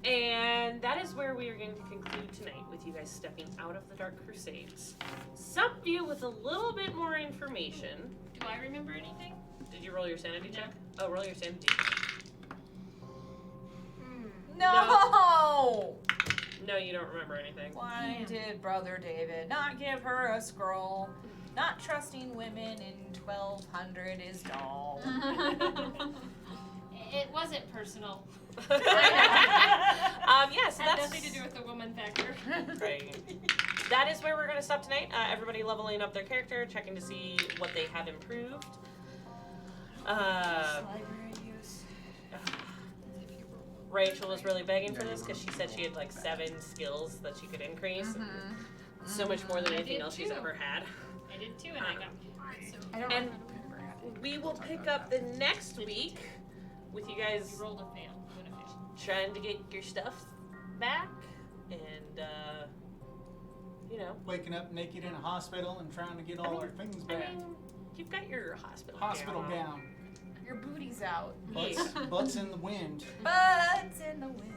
And that is where we are going to conclude tonight with you guys stepping out of the Dark Crusades. Some of you with a little bit more information. Do I remember anything? Did you roll your sanity No. check? Oh, roll your sanity. No! No, you don't remember anything. Why did Brother David not give her a scroll? Not trusting women in 1200 is dull. It wasn't personal. Yeah, so Had that's nothing to do with the woman factor. right. That is where we're going to stop tonight. Everybody leveling up their character, checking to see what they have improved. Library use. Rachel was really begging for this because she said she had like 7 skills that she could increase. So much more than I anything did else she's too. ever had. I did too, and I got so I don't And remember. we will pick up the next week with you guys you rolled a fail. Win a fail. trying to get your stuff back and, you know. waking up naked in a hospital and trying to get all our things I back. mean, you've got your hospital Gown. Your booty's out. Butts, butts in the wind. Butts in the wind.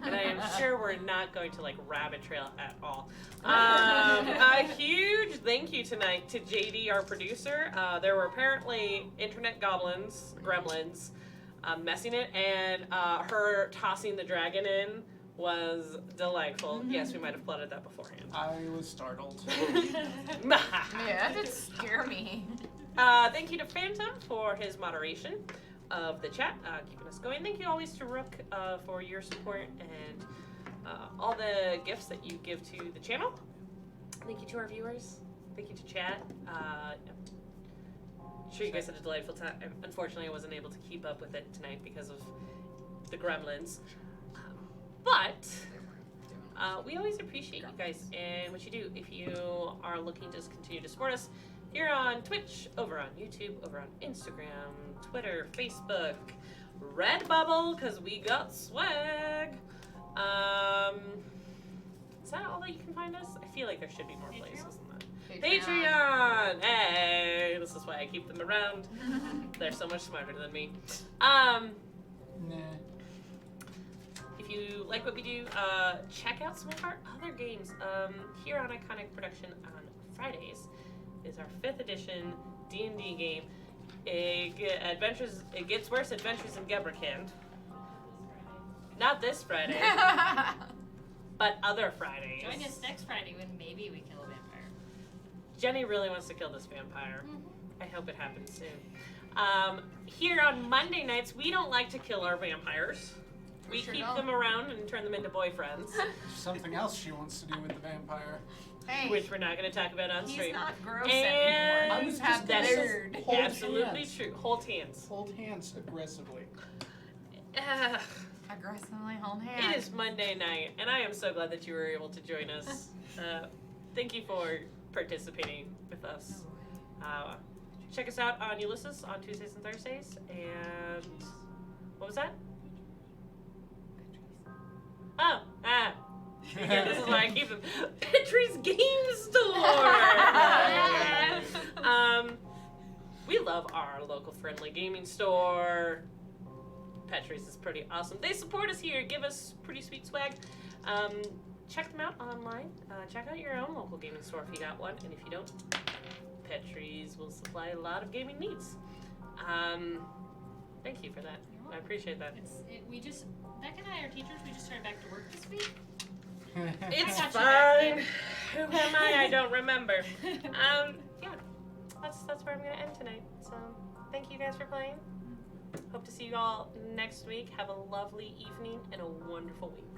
And I am sure we're not going to like rabbit trail at all. A huge thank you tonight to JD, our producer. There were apparently internet gremlins, messing it, and her tossing the dragon in was delightful. Yes, we might have plotted that beforehand. I was startled. Yeah, that did scare me. Thank you to Phantom for his moderation of the chat, keeping us going. Thank you always to Rook for your support and all the gifts that you give to the channel. Thank you to our viewers. Thank you to chat. I'm sure you guys had a delightful time. Unfortunately, I wasn't able to keep up with it tonight because of the gremlins. But we always appreciate you guys and what you do. If you are looking to continue to support us, here on Twitch, over on YouTube, over on Instagram, Twitter, Facebook, Redbubble, because we got swag. Is that all that you can find us? I feel like there should be more places than that. Patreon! Hey! This is why I keep them around. They're so much smarter than me. Nah. If you like what we do, check out some of our other games. Here on Iconic Production on Fridays is our 5th edition D&D game. It gets worse. Adventures in Gebrikand. Not this Friday, but other Fridays. Join us next Friday when maybe we kill a vampire. Jenny really wants to kill this vampire. I hope it happens soon. Here on Monday nights, we don't like to kill our vampires. We sure keep don't. them around and turn them into boyfriends, Something else she wants to do with the vampire. Hey, which we're not going to talk about on he's stream. not gross And anymore. I was He's had just the that is beard. Hold absolutely hands. true. Hold hands. Hold hands aggressively. Aggressively hold hands. It is Monday night, and I am so glad that you were able to join us. Thank you for participating with us. Check us out on Ulysses on Tuesdays and Thursdays. And what was that? Oh, yeah, this is why I keep them. Petrie's Game Store. We love our local friendly gaming store. Petrie's is pretty awesome. They support us here, give us pretty sweet swag. Check them out online. Check out your own local gaming store if you got one, and if you don't, Petrie's will supply a lot of gaming needs. Thank you for that. I appreciate that. Beck and I are teachers. We just started back to work this week. It's I got you fine. back Who am I? I don't remember. Yeah, that's where I'm gonna end tonight. So thank you guys for playing. Hope to see you all next week. Have a lovely evening and a wonderful week.